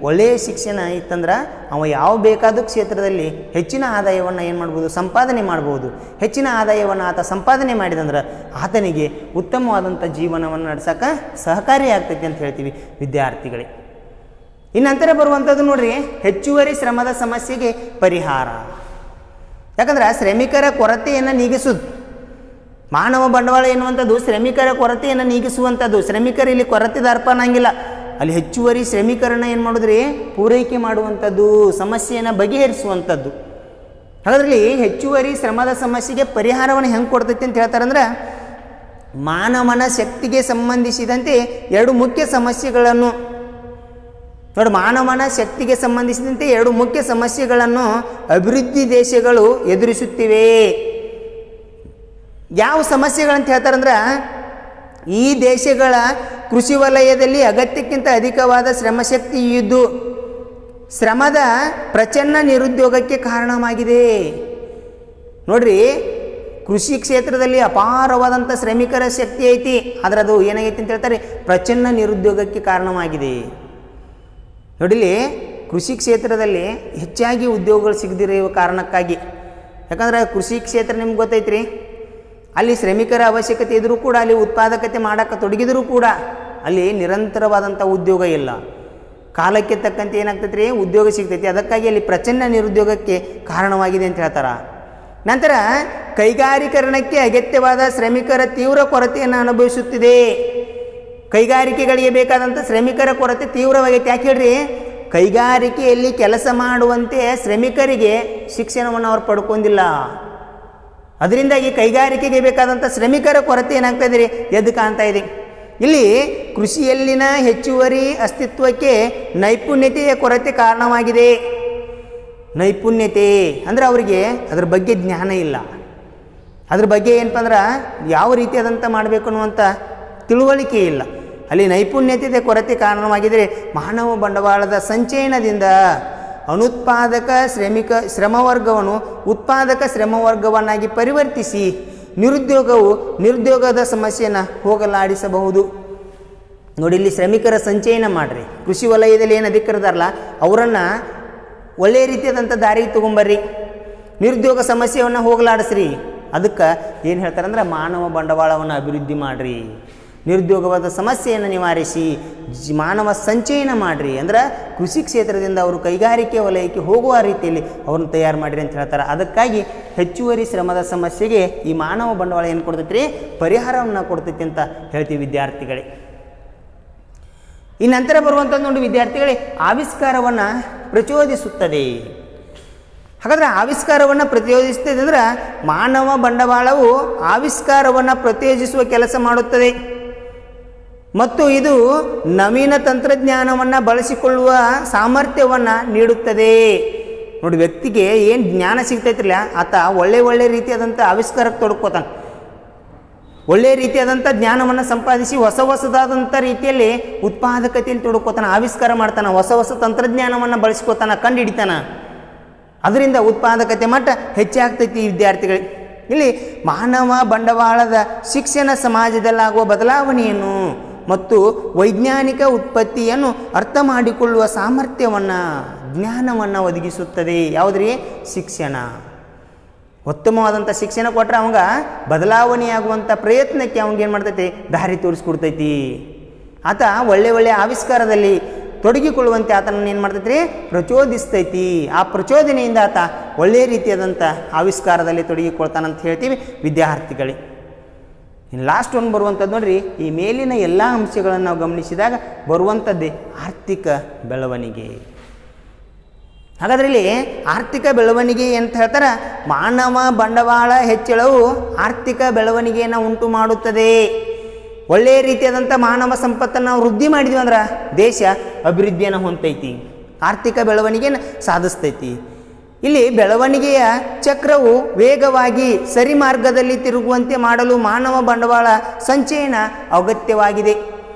ಒಳ್ಳೆಯ ಶಿಕ್ಷಣ ಇತ್ತಂದ್ರೆ ಅವ ಯಾವ ಬೇಕಾದ ಕ್ಷೇತ್ರದಲ್ಲಿ ಹೆಚ್ಚಿನ ಆದಾಯವನ್ನು ಏನು ಮಾಡ್ಬೋದು, ಸಂಪಾದನೆ ಮಾಡ್ಬೋದು. ಹೆಚ್ಚಿನ ಆದಾಯವನ್ನು ಆತ ಸಂಪಾದನೆ ಮಾಡಿದಂದ್ರೆ ಆತನಿಗೆ ಉತ್ತಮವಾದಂಥ ಜೀವನವನ್ನು ನಡೆಸೋಕೆ ಸಹಕಾರಿಯಾಗ್ತೈತಿ ಅಂತ ಹೇಳ್ತೀವಿ ವಿದ್ಯಾರ್ಥಿಗಳೇ. ಇನ್ನಂತರ ಬರುವಂಥದ್ದು ನೋಡ್ರಿ, ಹೆಚ್ಚುವರಿ ಶ್ರಮದ ಸಮಸ್ಯೆಗೆ ಪರಿಹಾರ. ಯಾಕಂದ್ರೆ ಶ್ರಮಿಕರ ಕೊರತೆಯನ್ನು ನೀಗಿಸೋದು ಮಾನವ ಬಂಡವಾಳ ಎನ್ನುವಂಥದ್ದು ಶ್ರಮಿಕರ ಕೊರತೆಯನ್ನು ನೀಗಿಸುವಂಥದ್ದು. ಶ್ರಮಿಕರು ಇಲ್ಲಿ ಕೊರತೆದಾರ್ಪ ಅನ್ನಂಗಿಲ್ಲ, ಅಲ್ಲಿ ಹೆಚ್ಚುವರಿ ಶ್ರಮಿಕರನ್ನು ಏನು ಮಾಡಿದ್ರಿ, ಪೂರೈಕೆ ಮಾಡುವಂಥದ್ದು, ಸಮಸ್ಯೆಯನ್ನು ಬಗೆಹರಿಸುವಂಥದ್ದು. ಹಾಗಾದ್ರಲ್ಲಿ ಹೆಚ್ಚುವರಿ ಶ್ರಮದ ಸಮಸ್ಯೆಗೆ ಪರಿಹಾರವನ್ನು ಹೆಂಗೆ ಕೊಡ್ತೈತಿ ಅಂತ ಹೇಳ್ತಾರಂದ್ರೆ, ಮಾನವನ ಶಕ್ತಿಗೆ ಸಂಬಂಧಿಸಿದಂತೆ ಎರಡು ಮುಖ್ಯ ಸಮಸ್ಯೆಗಳನ್ನು ನೋಡಿ, ಮಾನವನ ಶಕ್ತಿಗೆ ಸಂಬಂಧಿಸಿದಂತೆ ಎರಡು ಮುಖ್ಯ ಸಮಸ್ಯೆಗಳನ್ನು ಅಭಿವೃದ್ಧಿ ದೇಶಗಳು ಎದುರಿಸುತ್ತಿವೆ. ಯಾವ ಸಮಸ್ಯೆಗಳಂತ ಹೇಳ್ತಾರಂದ್ರೆ, ಈ ದೇಶಗಳ ಕೃಷಿ ವಲಯದಲ್ಲಿ ಅಗತ್ಯಕ್ಕಿಂತ ಅಧಿಕವಾದ ಶ್ರಮಶಕ್ತಿ ಇದ್ದು ಶ್ರಮದ ಪ್ರಚಂಡ ನಿರುದ್ಯೋಗಕ್ಕೆ ಕಾರಣವಾಗಿದೆ. ನೋಡ್ರಿ, ಕೃಷಿ ಕ್ಷೇತ್ರದಲ್ಲಿ ಅಪಾರವಾದಂಥ ಶ್ರಮಿಕರ ಶಕ್ತಿ ಐತಿ, ಆದರೆ ಅದು ಏನಾಗೈತಿ ಅಂತ ಹೇಳ್ತಾರೆ, ಪ್ರಚಂಡ ನಿರುದ್ಯೋಗಕ್ಕೆ ಕಾರಣವಾಗಿದೆ. ನೋಡಿಲಿ, ಕೃಷಿ ಕ್ಷೇತ್ರದಲ್ಲಿ ಹೆಚ್ಚಾಗಿ ಉದ್ಯೋಗಗಳು ಸಿಗದಿರುವ ಕಾರಣಕ್ಕಾಗಿ, ಯಾಕಂದ್ರೆ ಕೃಷಿ ಕ್ಷೇತ್ರ ನಿಮ್ಗೆ ಗೊತ್ತೈತ್ರಿ, ಅಲ್ಲಿ ಶ್ರಮಿಕರ ಅವಶ್ಯಕತೆ ಇದ್ದರೂ ಕೂಡ, ಅಲ್ಲಿ ಉತ್ಪಾದಕತೆ ಮಾಡೋಕ್ಕೆ ತೊಡಗಿದರೂ ಕೂಡ ಅಲ್ಲಿ ನಿರಂತರವಾದಂಥ ಉದ್ಯೋಗ ಇಲ್ಲ. ಕಾಲಕ್ಕೆ ತಕ್ಕಂತೆ ಏನಾಗ್ತೈತೆ ರೀ, ಉದ್ಯೋಗ ಸಿಗ್ತೈತಿ. ಅದಕ್ಕಾಗಿ ಅಲ್ಲಿ ಪ್ರಚಂಡ ನಿರುದ್ಯೋಗಕ್ಕೆ ಕಾರಣವಾಗಿದೆ ಅಂತ ಹೇಳ್ತಾರೆ. ನಂತರ ಕೈಗಾರೀಕರಣಕ್ಕೆ ಅಗತ್ಯವಾದ ಶ್ರಮಿಕರ ತೀವ್ರ ಕೊರತೆಯನ್ನು ಅನುಭವಿಸುತ್ತಿದೆ. ಕೈಗಾರಿಕೆಗಳಿಗೆ ಬೇಕಾದಂಥ ಶ್ರಮಿಕರ ಕೊರತೆ ತೀವ್ರವಾಗೈತೆ. ಯಾಕೆ ಹೇಳ್ರಿ, ಕೈಗಾರಿಕೆಯಲ್ಲಿ ಕೆಲಸ ಮಾಡುವಂತೆ ಶ್ರಮಿಕರಿಗೆ ಶಿಕ್ಷಣವನ್ನು ಅವ್ರು ಪಡ್ಕೊಂಡಿಲ್ಲ. ಅದರಿಂದಾಗಿ ಕೈಗಾರಿಕೆಗೆ ಬೇಕಾದಂಥ ಶ್ರಮಿಕರ ಕೊರತೆ ಏನಾಗ್ತಾ ಇದೆ, ಎದ್ದು ಕಾಣ್ತಾ ಇದೆ. ಇಲ್ಲಿ ಕೃಷಿಯಲ್ಲಿನ ಹೆಚ್ಚುವರಿ ಅಸ್ತಿತ್ವಕ್ಕೆ ನೈಪುಣ್ಯತೆಯ ಕೊರತೆ ಕಾರಣವಾಗಿದೆ. ನೈಪುಣ್ಯತೆ ಅಂದರೆ ಅವರಿಗೆ ಅದ್ರ ಬಗ್ಗೆ ಜ್ಞಾನ ಇಲ್ಲ. ಅದ್ರ ಬಗ್ಗೆ ಏನಪ್ಪ ಅಂದ್ರೆ ಯಾವ ರೀತಿಯಾದಂಥ ಮಾಡಬೇಕು ಅನ್ನುವಂಥ ತಿಳುವಳಿಕೆ ಇಲ್ಲ. ಅಲ್ಲಿ ನೈಪುಣ್ಯತೆಯ ಕೊರತೆ ಕಾರಣವಾಗಿದ್ದರೆ ಮಾನವ ಬಂಡವಾಳದ ಸಂಚಯನದಿಂದ ಅನುತ್ಪಾದಕ ಶ್ರಮವರ್ಗವನ್ನು ಉತ್ಪಾದಕ ಶ್ರಮವರ್ಗವನ್ನಾಗಿ ಪರಿವರ್ತಿಸಿ ನಿರುದ್ಯೋಗದ ಸಮಸ್ಯೆಯನ್ನು ಹೋಗಲಾಡಿಸಬಹುದು. ನೋಡಿ, ಇಲ್ಲಿ ಶ್ರಮಿಕರ ಸಂಚಯನ ಮಾಡಿರಿ. ಕೃಷಿ ವಲಯದಲ್ಲಿ ಏನು ಅಧಿಕಾರದಾರಲ್ಲ ಅವರನ್ನು ಒಳ್ಳೆಯ ರೀತಿಯಾದಂಥ ದಾರಿಗೆ ತೊಗೊಂಬರ್ರಿ, ನಿರುದ್ಯೋಗ ಸಮಸ್ಯೆಯನ್ನು ಹೋಗಲಾಡಿಸ್ರಿ. ಅದಕ್ಕೆ ಏನು ಹೇಳ್ತಾರಂದ್ರೆ, ಮಾನವ ಬಂಡವಾಳವನ್ನು ಅಭಿವೃದ್ಧಿ ಮಾಡಿರಿ, ನಿರುದ್ಯೋಗವಾದ ಸಮಸ್ಯೆಯನ್ನು ನಿವಾರಿಸಿ ಮಾನವ ಸಂಚಯನ ಮಾಡಿರಿ. ಅಂದ್ರೆ ಕೃಷಿ ಕ್ಷೇತ್ರದಿಂದ ಅವರು ಕೈಗಾರಿಕೆ ವಲಯಕ್ಕೆ ಹೋಗುವ ರೀತಿಯಲ್ಲಿ ಅವ್ರನ್ನ ತಯಾರು ಮಾಡಿರಿ ಅಂತ ಹೇಳ್ತಾರೆ. ಅದಕ್ಕಾಗಿ ಹೆಚ್ಚುವರಿ ಶ್ರಮದ ಸಮಸ್ಯೆಗೆ ಈ ಮಾನವ ಬಂಡವಾಳ ಏನು ಕೊಡ್ತೈತಿ ರೀ, ಪರಿಹಾರವನ್ನು ಕೊಡ್ತೈತಿ ಅಂತ ಹೇಳ್ತೀವಿ ವಿದ್ಯಾರ್ಥಿಗಳೇ. ಈ ನಂತರ ಬರುವಂಥದ್ದು ನೋಡಿ ವಿದ್ಯಾರ್ಥಿಗಳೇ, ಆವಿಷ್ಕಾರವನ್ನು ಪ್ರಚೋದಿಸುತ್ತದೆ. ಹಾಗಾದರೆ ಆವಿಷ್ಕಾರವನ್ನು ಪ್ರಚೋದಿಸ್ತದೆ ಅಂದ್ರೆ ಮಾನವ ಬಂಡವಾಳವು ಆವಿಷ್ಕಾರವನ್ನು ಪ್ರಚೋದಿಸುವ ಕೆಲಸ ಮಾಡುತ್ತದೆ ಮತ್ತು ಇದು ನವೀನ ತಂತ್ರಜ್ಞಾನವನ್ನು ಬಳಸಿಕೊಳ್ಳುವ ಸಾಮರ್ಥ್ಯವನ್ನು ನೀಡುತ್ತದೆ. ನೋಡಿ, ವ್ಯಕ್ತಿಗೆ ಏನು ಜ್ಞಾನ ಸಿಗ್ತೈತಿಲ್ಲ, ಆತ ಒಳ್ಳೆ ರೀತಿಯಾದಂಥ ಆವಿಷ್ಕಾರಕ್ಕೆ ತೊಡ್ಕೋತಾನೆ. ಒಳ್ಳೆಯ ರೀತಿಯಾದಂಥ ಜ್ಞಾನವನ್ನು ಸಂಪಾದಿಸಿ ಹೊಸದಾದಂಥ ರೀತಿಯಲ್ಲಿ ಉತ್ಪಾದಕತೆಯಲ್ಲಿ ತೊಡ್ಕೋತಾನೆ, ಆವಿಷ್ಕಾರ ಮಾಡ್ತಾನೆ, ಹೊಸ ತಂತ್ರಜ್ಞಾನವನ್ನು ಬಳಸ್ಕೋತಾನೆ, ಕಂಡು ಹಿಡಿತಾನೆ. ಅದರಿಂದ ಉತ್ಪಾದಕತೆ ಮಟ್ಟ ಹೆಚ್ಚಾಗ್ತೈತಿ ವಿದ್ಯಾರ್ಥಿಗಳಿಗೆ. ಇಲ್ಲಿ ಮಾನವ ಬಂಡವಾಳದ ಶಿಕ್ಷಣ ಸಮಾಜದಲ್ಲಾಗುವ ಬದಲಾವಣೆಯನ್ನು ಮತ್ತು ವೈಜ್ಞಾನಿಕ ಉತ್ಪತ್ತಿಯನ್ನು ಅರ್ಥ ಮಾಡಿಕೊಳ್ಳುವ ಸಾಮರ್ಥ್ಯವನ್ನು ಜ್ಞಾನವನ್ನು ಒದಗಿಸುತ್ತದೆ. ಯಾವುದ್ರಿ, ಶಿಕ್ಷಣ. ಉತ್ತಮವಾದಂಥ ಶಿಕ್ಷಣ ಕೊಟ್ಟರೆ ಅವಂಗ ಬದಲಾವಣೆಯಾಗುವಂಥ ಪ್ರಯತ್ನಕ್ಕೆ ಅವಂಗೇನು ಮಾಡ್ತೈತಿ, ದಾರಿ ತೋರಿಸ್ಕೊಡ್ತೈತಿ. ಆತ ಒಳ್ಳೆ ಆವಿಷ್ಕಾರದಲ್ಲಿ ತೊಡಗಿಕೊಳ್ಳುವಂತೆ ಆತನನ್ನು ಏನು ಮಾಡ್ತೈತಿ, ಪ್ರಚೋದಿಸ್ತೈತಿ. ಆ ಪ್ರಚೋದನೆಯಿಂದ ಆತ ಒಳ್ಳೆಯ ರೀತಿಯಾದಂಥ ಆವಿಷ್ಕಾರದಲ್ಲಿ ತೊಡಗಿಕೊಳ್ತಾನಂತ ಹೇಳ್ತೀವಿ ವಿದ್ಯಾರ್ಥಿಗಳೇ. ಇನ್ನು ಲಾಸ್ಟ್ ಒಂದು ಬರುವಂಥದ್ದು ನೋಡ್ರಿ, ಈ ಮೇಲಿನ ಎಲ್ಲ ಅಂಶಗಳನ್ನು ನಾವು ಗಮನಿಸಿದಾಗ ಬರುವಂಥದ್ದೇ ಆರ್ಥಿಕ ಬೆಳವಣಿಗೆ. ಹಾಗಾದ್ರೆ ಇಲ್ಲಿ ಆರ್ಥಿಕ ಬೆಳವಣಿಗೆ ಅಂತ ಹೇಳ್ತಾರೆ, ಮಾನವ ಬಂಡವಾಳ ಹೆಚ್ಚಳವು ಆರ್ಥಿಕ ಬೆಳವಣಿಗೆಯನ್ನು ಉಂಟು ಮಾಡುತ್ತದೆ. ಒಳ್ಳೆಯ ರೀತಿಯಾದಂಥ ಮಾನವ ಸಂಪತ್ತನ್ನು ನಾವು ವೃದ್ಧಿ ಮಾಡಿದ್ವಿ ಅಂದ್ರೆ ದೇಶ ಅಭಿವೃದ್ಧಿಯನ್ನು ಹೊಂದೈತಿ, ಆರ್ಥಿಕ ಬೆಳವಣಿಗೆಯನ್ನು ಸಾಧಿಸ್ತೈತಿ. ಇಲ್ಲಿ ಬೆಳವಣಿಗೆಯ ಚಕ್ರವು ವೇಗವಾಗಿ ಸರಿ ಮಾರ್ಗದಲ್ಲಿ ತಿರುಗುವಂತೆ ಮಾಡಲು ಮಾನವ ಬಂಡವಾಳ ಸಂಚಯನ ಅಗತ್ಯವಾಗಿದೆ.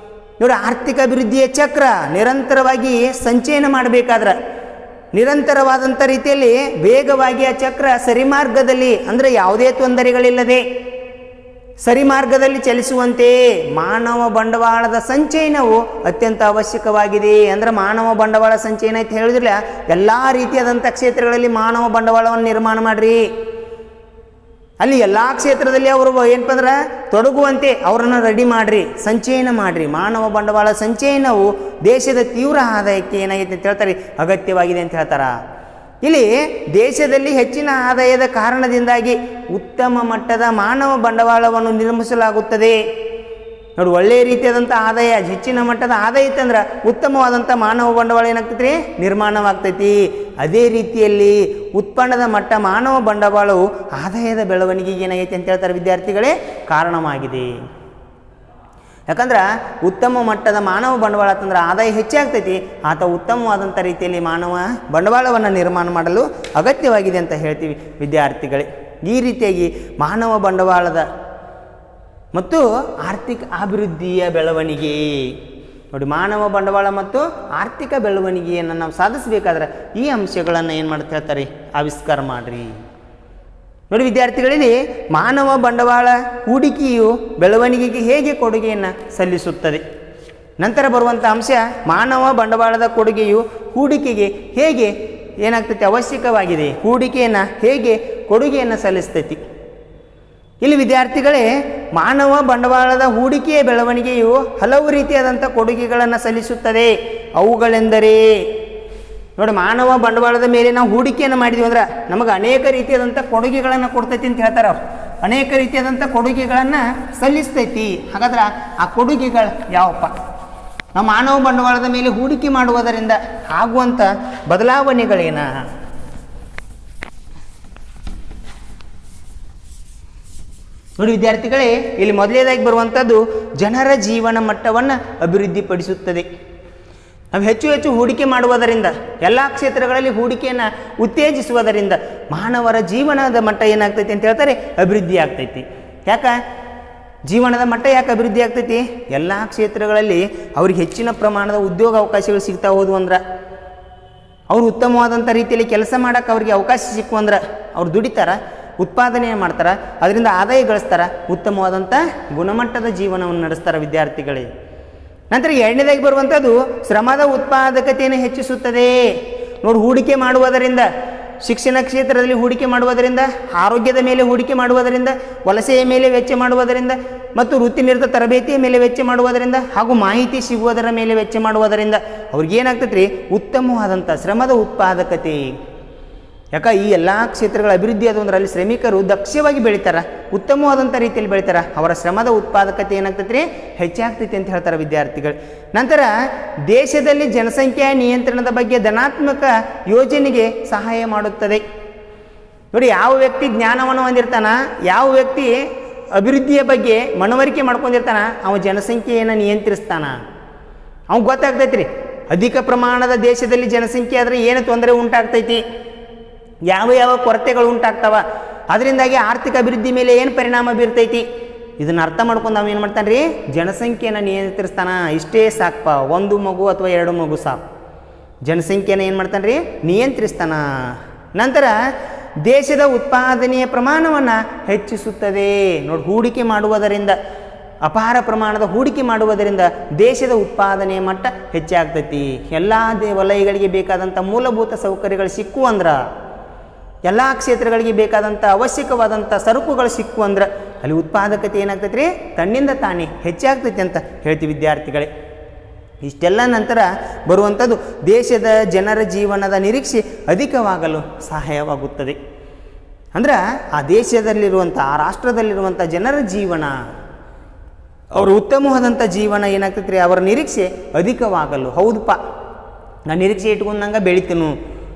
ನೋಡಿ, ಆರ್ಥಿಕ ಅಭಿವೃದ್ಧಿಯ ಚಕ್ರ ನಿರಂತರವಾಗಿ ಸಂಚಯನ ಮಾಡಬೇಕಾದ್ರೆ ನಿರಂತರವಾದಂಥ ರೀತಿಯಲ್ಲಿ ವೇಗವಾಗಿ ಆ ಚಕ್ರ ಸರಿ ಮಾರ್ಗದಲ್ಲಿ ಅಂದರೆ ಯಾವುದೇ ತೊಂದರೆಗಳಿಲ್ಲದೆ ಸರಿ ಮಾರ್ಗದಲ್ಲಿ ಚಲಿಸುವಂತೆ ಮಾನವ ಬಂಡವಾಳದ ಸಂಚಯನವು ಅತ್ಯಂತ ಅವಶ್ಯಕವಾಗಿದೆ. ಅಂದರೆ ಮಾನವ ಬಂಡವಾಳ ಸಂಚಯನ ಅಂತ ಹೇಳಿದ್ರಲ್ಲ, ಎಲ್ಲ ರೀತಿಯಾದಂಥ ಕ್ಷೇತ್ರಗಳಲ್ಲಿ ಮಾನವ ಬಂಡವಾಳವನ್ನು ನಿರ್ಮಾಣ ಮಾಡಿರಿ. ಅಲ್ಲಿ ಎಲ್ಲ ಕ್ಷೇತ್ರದಲ್ಲಿ ಅವರು ಏನಪ್ಪ ಅಂದ್ರೆ ತೊಡಗುವಂತೆ ಅವರನ್ನು ರೆಡಿ ಮಾಡಿರಿ, ಸಂಚಯನ ಮಾಡಿರಿ. ಮಾನವ ಬಂಡವಾಳ ಸಂಚಯನವು ದೇಶದ ತೀವ್ರ ಆದಾಯಕ್ಕೆ ಏನಾಗಿದೆ ಅಂತ ಹೇಳ್ತಾರೆ, ಅಗತ್ಯವಾಗಿದೆ ಅಂತ ಹೇಳ್ತಾರೆ. ಇಲ್ಲಿ ದೇಶದಲ್ಲಿ ಹೆಚ್ಚಿನ ಆದಾಯದ ಕಾರಣದಿಂದಾಗಿ ಉತ್ತಮ ಮಟ್ಟದ ಮಾನವ ಬಂಡವಾಳವನ್ನು ನಿರ್ಮಿಸಲಾಗುತ್ತದೆ. ನೋಡಿ, ಒಳ್ಳೆಯ ರೀತಿಯಾದಂಥ ಆದಾಯ, ಹೆಚ್ಚಿನ ಮಟ್ಟದ ಆದಾಯ ಇತ್ತಂದ್ರೆ ಉತ್ತಮವಾದಂಥ ಮಾನವ ಬಂಡವಾಳ ಏನಾಗ್ತೈತಿ, ನಿರ್ಮಾಣವಾಗ್ತೈತಿ. ಅದೇ ರೀತಿಯಲ್ಲಿ ಉತ್ಪನ್ನದ ಮಟ್ಟ, ಮಾನವ ಬಂಡವಾಳವು ಆದಾಯದ ಬೆಳವಣಿಗೆಗೆ ಏನಾಗೈತಿ ಅಂತ ಹೇಳ್ತಾರೆ ವಿದ್ಯಾರ್ಥಿಗಳೇ, ಕಾರಣವಾಗಿದೆ. ಯಾಕಂದ್ರೆ ಉತ್ತಮ ಮಟ್ಟದ ಮಾನವ ಬಂಡವಾಳ ಅಂತಂದ್ರೆ ಆದಾಯ ಹೆಚ್ಚಾಗ್ತೈತಿ, ಆತ ಉತ್ತಮವಾದಂಥ ರೀತಿಯಲ್ಲಿ ಮಾನವ ಬಂಡವಾಳವನ್ನು ನಿರ್ಮಾಣ ಮಾಡಲು ಅಗತ್ಯವಾಗಿದೆ ಅಂತ ಹೇಳ್ತೀವಿ ವಿದ್ಯಾರ್ಥಿಗಳೇ. ಈ ರೀತಿಯಾಗಿ ಮಾನವ ಬಂಡವಾಳದ ಮತ್ತು ಆರ್ಥಿಕ ಅಭಿವೃದ್ಧಿಯ ಬೆಳವಣಿಗೆ ನೋಡಿ, ಮಾನವ ಬಂಡವಾಳ ಮತ್ತು ಆರ್ಥಿಕ ಬೆಳವಣಿಗೆಯನ್ನು ನಾವು ಸಾಧಿಸಬೇಕಾದ್ರೆ ಈ ಅಂಶಗಳನ್ನು ಏನು ಮಾಡ್ತಾ ಹೇಳ್ತಾರೆ, ಆವಿಷ್ಕಾರ ಮಾಡಿರಿ. ನೋಡಿ ವಿದ್ಯಾರ್ಥಿಗಳಲ್ಲಿ, ಮಾನವ ಬಂಡವಾಳ ಹೂಡಿಕೆಯು ಬೆಳವಣಿಗೆಗೆ ಹೇಗೆ ಕೊಡುಗೆಯನ್ನು ಸಲ್ಲಿಸುತ್ತದೆ. ನಂತರ ಬರುವಂಥ ಅಂಶ, ಮಾನವ ಬಂಡವಾಳದ ಕೊಡುಗೆಯು ಹೂಡಿಕೆಗೆ ಹೇಗೆ ಏನಾಗ್ತೈತಿ, ಅವಶ್ಯಕವಾಗಿದೆ. ಹೂಡಿಕೆಯನ್ನು ಹೇಗೆ ಕೊಡುಗೆಯನ್ನು ಸಲ್ಲಿಸ್ತೈತಿ. ಇಲ್ಲಿ ವಿದ್ಯಾರ್ಥಿಗಳೇ, ಮಾನವ ಬಂಡವಾಳದ ಹೂಡಿಕೆಯ ಬೆಳವಣಿಗೆಯು ಹಲವು ರೀತಿಯಾದಂಥ ಕೊಡುಗೆಗಳನ್ನು ಸಲ್ಲಿಸುತ್ತದೆ. ಅವುಗಳೆಂದರೆ ನೋಡಿ, ಮಾನವ ಬಂಡವಾಳದ ಮೇಲೆ ನಾವು ಹೂಡಿಕೆಯನ್ನು ಮಾಡಿದ್ವಿ ಅಂದ್ರೆ ನಮಗೆ ಅನೇಕ ರೀತಿಯಾದಂಥ ಕೊಡುಗೆಗಳನ್ನು ಕೊಡ್ತೈತಿ ಅಂತ ಹೇಳ್ತಾರೆ ಅವ್ರು. ಅನೇಕ ರೀತಿಯಾದಂಥ ಕೊಡುಗೆಗಳನ್ನು ಸಲ್ಲಿಸ್ತೈತಿ. ಹಾಗಾದ್ರೆ ಆ ಕೊಡುಗೆಗಳು ಯಾವಪ್ಪ? ನಾವು ಮಾನವ ಬಂಡವಾಳದ ಮೇಲೆ ಹೂಡಿಕೆ ಮಾಡುವುದರಿಂದ ಆಗುವಂಥ ಬದಲಾವಣೆಗಳೇನ? ನೋಡಿ ವಿದ್ಯಾರ್ಥಿಗಳೇ, ಇಲ್ಲಿ ಮೊದಲನೇದಾಗಿ ಬರುವಂಥದ್ದು ಜನರ ಜೀವನ ಮಟ್ಟವನ್ನು ಅಭಿವೃದ್ಧಿಪಡಿಸುತ್ತದೆ. ನಾವು ಹೆಚ್ಚು ಹೆಚ್ಚು ಹೂಡಿಕೆ ಮಾಡುವುದರಿಂದ, ಎಲ್ಲ ಕ್ಷೇತ್ರಗಳಲ್ಲಿ ಹೂಡಿಕೆಯನ್ನು ಉತ್ತೇಜಿಸುವುದರಿಂದ ಮಾನವರ ಜೀವನದ ಮಟ್ಟ ಏನಾಗ್ತೈತಿ ಅಂತ ಹೇಳ್ತಾರೆ, ಅಭಿವೃದ್ಧಿ ಆಗ್ತೈತಿ. ಯಾಕೆ ಜೀವನದ ಮಟ್ಟ ಯಾಕೆ ಅಭಿವೃದ್ಧಿ ಆಗ್ತೈತಿ? ಎಲ್ಲ ಕ್ಷೇತ್ರಗಳಲ್ಲಿ ಅವ್ರಿಗೆ ಹೆಚ್ಚಿನ ಪ್ರಮಾಣದ ಉದ್ಯೋಗ ಅವಕಾಶಗಳು ಸಿಗ್ತಾ ಹೋದ್ವು ಅಂದ್ರೆ, ಅವರು ಉತ್ತಮವಾದಂಥ ರೀತಿಯಲ್ಲಿ ಕೆಲಸ ಮಾಡೋಕ್ಕೆ ಅವ್ರಿಗೆ ಅವಕಾಶ ಸಿಕ್ಕು ಅಂದ್ರೆ ಅವ್ರು ದುಡಿತಾರ, ಉತ್ಪಾದನೆ ಮಾಡ್ತಾರೆ, ಅದರಿಂದ ಆದಾಯ ಗಳಿಸ್ತಾರೆ, ಉತ್ತಮವಾದಂಥ ಗುಣಮಟ್ಟದ ಜೀವನವನ್ನು ನಡೆಸ್ತಾರೆ ವಿದ್ಯಾರ್ಥಿಗಳೇ. ನಂತರ ಎರಡನೇದಾಗಿ ಬರುವಂಥದ್ದು ಶ್ರಮದ ಉತ್ಪಾದಕತೆಯನ್ನು ಹೆಚ್ಚಿಸುತ್ತದೆ. ನೋಡಿ, ಹೂಡಿಕೆ ಮಾಡುವುದರಿಂದ, ಶಿಕ್ಷಣ ಕ್ಷೇತ್ರದಲ್ಲಿ ಹೂಡಿಕೆ ಮಾಡುವುದರಿಂದ, ಆರೋಗ್ಯದ ಮೇಲೆ ಹೂಡಿಕೆ ಮಾಡುವುದರಿಂದ, ವಲಸೆಯ ಮೇಲೆ ವೆಚ್ಚ ಮಾಡುವುದರಿಂದ ಮತ್ತು ವೃತ್ತಿನಿರತ ತರಬೇತಿಯ ಮೇಲೆ ವೆಚ್ಚ ಮಾಡುವುದರಿಂದ ಹಾಗೂ ಮಾಹಿತಿ ಸಿಗುವುದರ ಮೇಲೆ ವೆಚ್ಚ ಮಾಡುವುದರಿಂದ ಅವ್ರಿಗೇನಾಗ್ತೈತೆ ರೀ, ಉತ್ತಮವಾದಂಥ ಶ್ರಮದ ಉತ್ಪಾದಕತೆ. ಯಾಕೆ ಈ ಎಲ್ಲ ಕ್ಷೇತ್ರಗಳ ಅಭಿವೃದ್ಧಿ ಅದು ಅಂದ್ರೆ ಅಲ್ಲಿ ಶ್ರಮಿಕರು ದಕ್ಷವಾಗಿ ಬೆಳೀತಾರೆ, ಉತ್ತಮವಾದಂಥ ರೀತಿಯಲ್ಲಿ ಬೆಳೀತಾರೆ, ಅವರ ಶ್ರಮದ ಉತ್ಪಾದಕತೆ ಏನಾಗ್ತೈತೆ ರೀ, ಹೆಚ್ಚಾಗ್ತೈತಿ ಅಂತ ಹೇಳ್ತಾರೆ ವಿದ್ಯಾರ್ಥಿಗಳು. ನಂತರ ದೇಶದಲ್ಲಿ ಜನಸಂಖ್ಯಾ ನಿಯಂತ್ರಣದ ಬಗ್ಗೆ ಧನಾತ್ಮಕ ಯೋಜನೆಗೆ ಸಹಾಯ ಮಾಡುತ್ತದೆ. ನೋಡಿ, ಯಾವ ವ್ಯಕ್ತಿ ಜ್ಞಾನವನ್ನು ಹೊಂದಿರ್ತಾನ, ಯಾವ ವ್ಯಕ್ತಿ ಅಭಿವೃದ್ಧಿಯ ಬಗ್ಗೆ ಮನವರಿಕೆ ಮಾಡ್ಕೊಂಡಿರ್ತಾನ, ಅವ ಜನಸಂಖ್ಯೆಯನ್ನು ನಿಯಂತ್ರಿಸ್ತಾನ. ಅವ್ಗೆ ಗೊತ್ತಾಗ್ತೈತಿ ರೀ, ಅಧಿಕ ಪ್ರಮಾಣದ ದೇಶದಲ್ಲಿ ಜನಸಂಖ್ಯೆ ಆದರೆ ಏನು ತೊಂದರೆ ಉಂಟಾಗ್ತೈತಿ, ಯಾವ ಯಾವ ಕೊರತೆಗಳು ಉಂಟಾಗ್ತಾವ, ಅದರಿಂದಾಗಿ ಆರ್ಥಿಕ ಅಭಿವೃದ್ಧಿ ಮೇಲೆ ಏನು ಪರಿಣಾಮ ಬೀರ್ತೈತಿ, ಇದನ್ನು ಅರ್ಥ ಮಾಡ್ಕೊಂಡು ನಾವು ಏನು ಮಾಡ್ತಾನೆ ರೀ, ಜನಸಂಖ್ಯೆಯನ್ನು ನಿಯಂತ್ರಿಸ್ತಾನ. ಇಷ್ಟೇ ಸಾಕಪ್ಪ, 1 ಮಗು ಅಥವಾ 2 ಮಗು ಸಾಕು, ಜನಸಂಖ್ಯೆಯನ್ನು ಏನು ಮಾಡ್ತಾನೆ ರೀ, ನಿಯಂತ್ರಿಸ್ತಾನ. ನಂತರ ದೇಶದ ಉತ್ಪಾದನೆಯ ಪ್ರಮಾಣವನ್ನು ಹೆಚ್ಚಿಸುತ್ತದೆ. ನೋಡಿ, ಹೂಡಿಕೆ ಮಾಡುವುದರಿಂದ, ಅಪಾರ ಪ್ರಮಾಣದ ಹೂಡಿಕೆ ಮಾಡುವುದರಿಂದ ದೇಶದ ಉತ್ಪಾದನೆಯ ಮಟ್ಟ ಹೆಚ್ಚಾಗ್ತೈತಿ. ಎಲ್ಲ ವಲಯಗಳಿಗೆ ಬೇಕಾದಂಥ ಮೂಲಭೂತ ಸೌಕರ್ಯಗಳು ಸಿಕ್ಕು ಅಂದ್ರೆ, ಎಲ್ಲ ಕ್ಷೇತ್ರಗಳಿಗೆ ಬೇಕಾದಂಥ ಅವಶ್ಯಕವಾದಂಥ ಸರಕುಗಳು ಸಿಕ್ಕು ಅಂದ್ರೆ ಅಲ್ಲಿ ಉತ್ಪಾದಕತೆ ಏನಾಗ್ತೈತೆ ರೀ, ತನ್ನಿಂದ ತಾನೇ ಹೆಚ್ಚಾಗ್ತೈತಿ ಅಂತ ಹೇಳ್ತೀವಿ ವಿದ್ಯಾರ್ಥಿಗಳೇ. ಇಷ್ಟೆಲ್ಲ ನಂತರ ಬರುವಂಥದ್ದು ದೇಶದ ಜನರ ಜೀವನದ ನಿರೀಕ್ಷೆ ಅಧಿಕವಾಗಲು ಸಹಾಯವಾಗುತ್ತದೆ. ಅಂದ್ರೆ ಆ ದೇಶದಲ್ಲಿರುವಂಥ, ಆ ರಾಷ್ಟ್ರದಲ್ಲಿರುವಂಥ ಜನರ ಜೀವನ, ಅವರು ಉತ್ತಮವಾದಂಥ ಜೀವನ ಏನಾಗ್ತೈತೆ ರೀ, ಅವರ ನಿರೀಕ್ಷೆ ಅಧಿಕವಾಗಲು. ಹೌದಪ್ಪ, ನಾನು ನಿರೀಕ್ಷೆ ಇಟ್ಕೊಂಡಂಗೆ ಬೆಳಿತೀನು,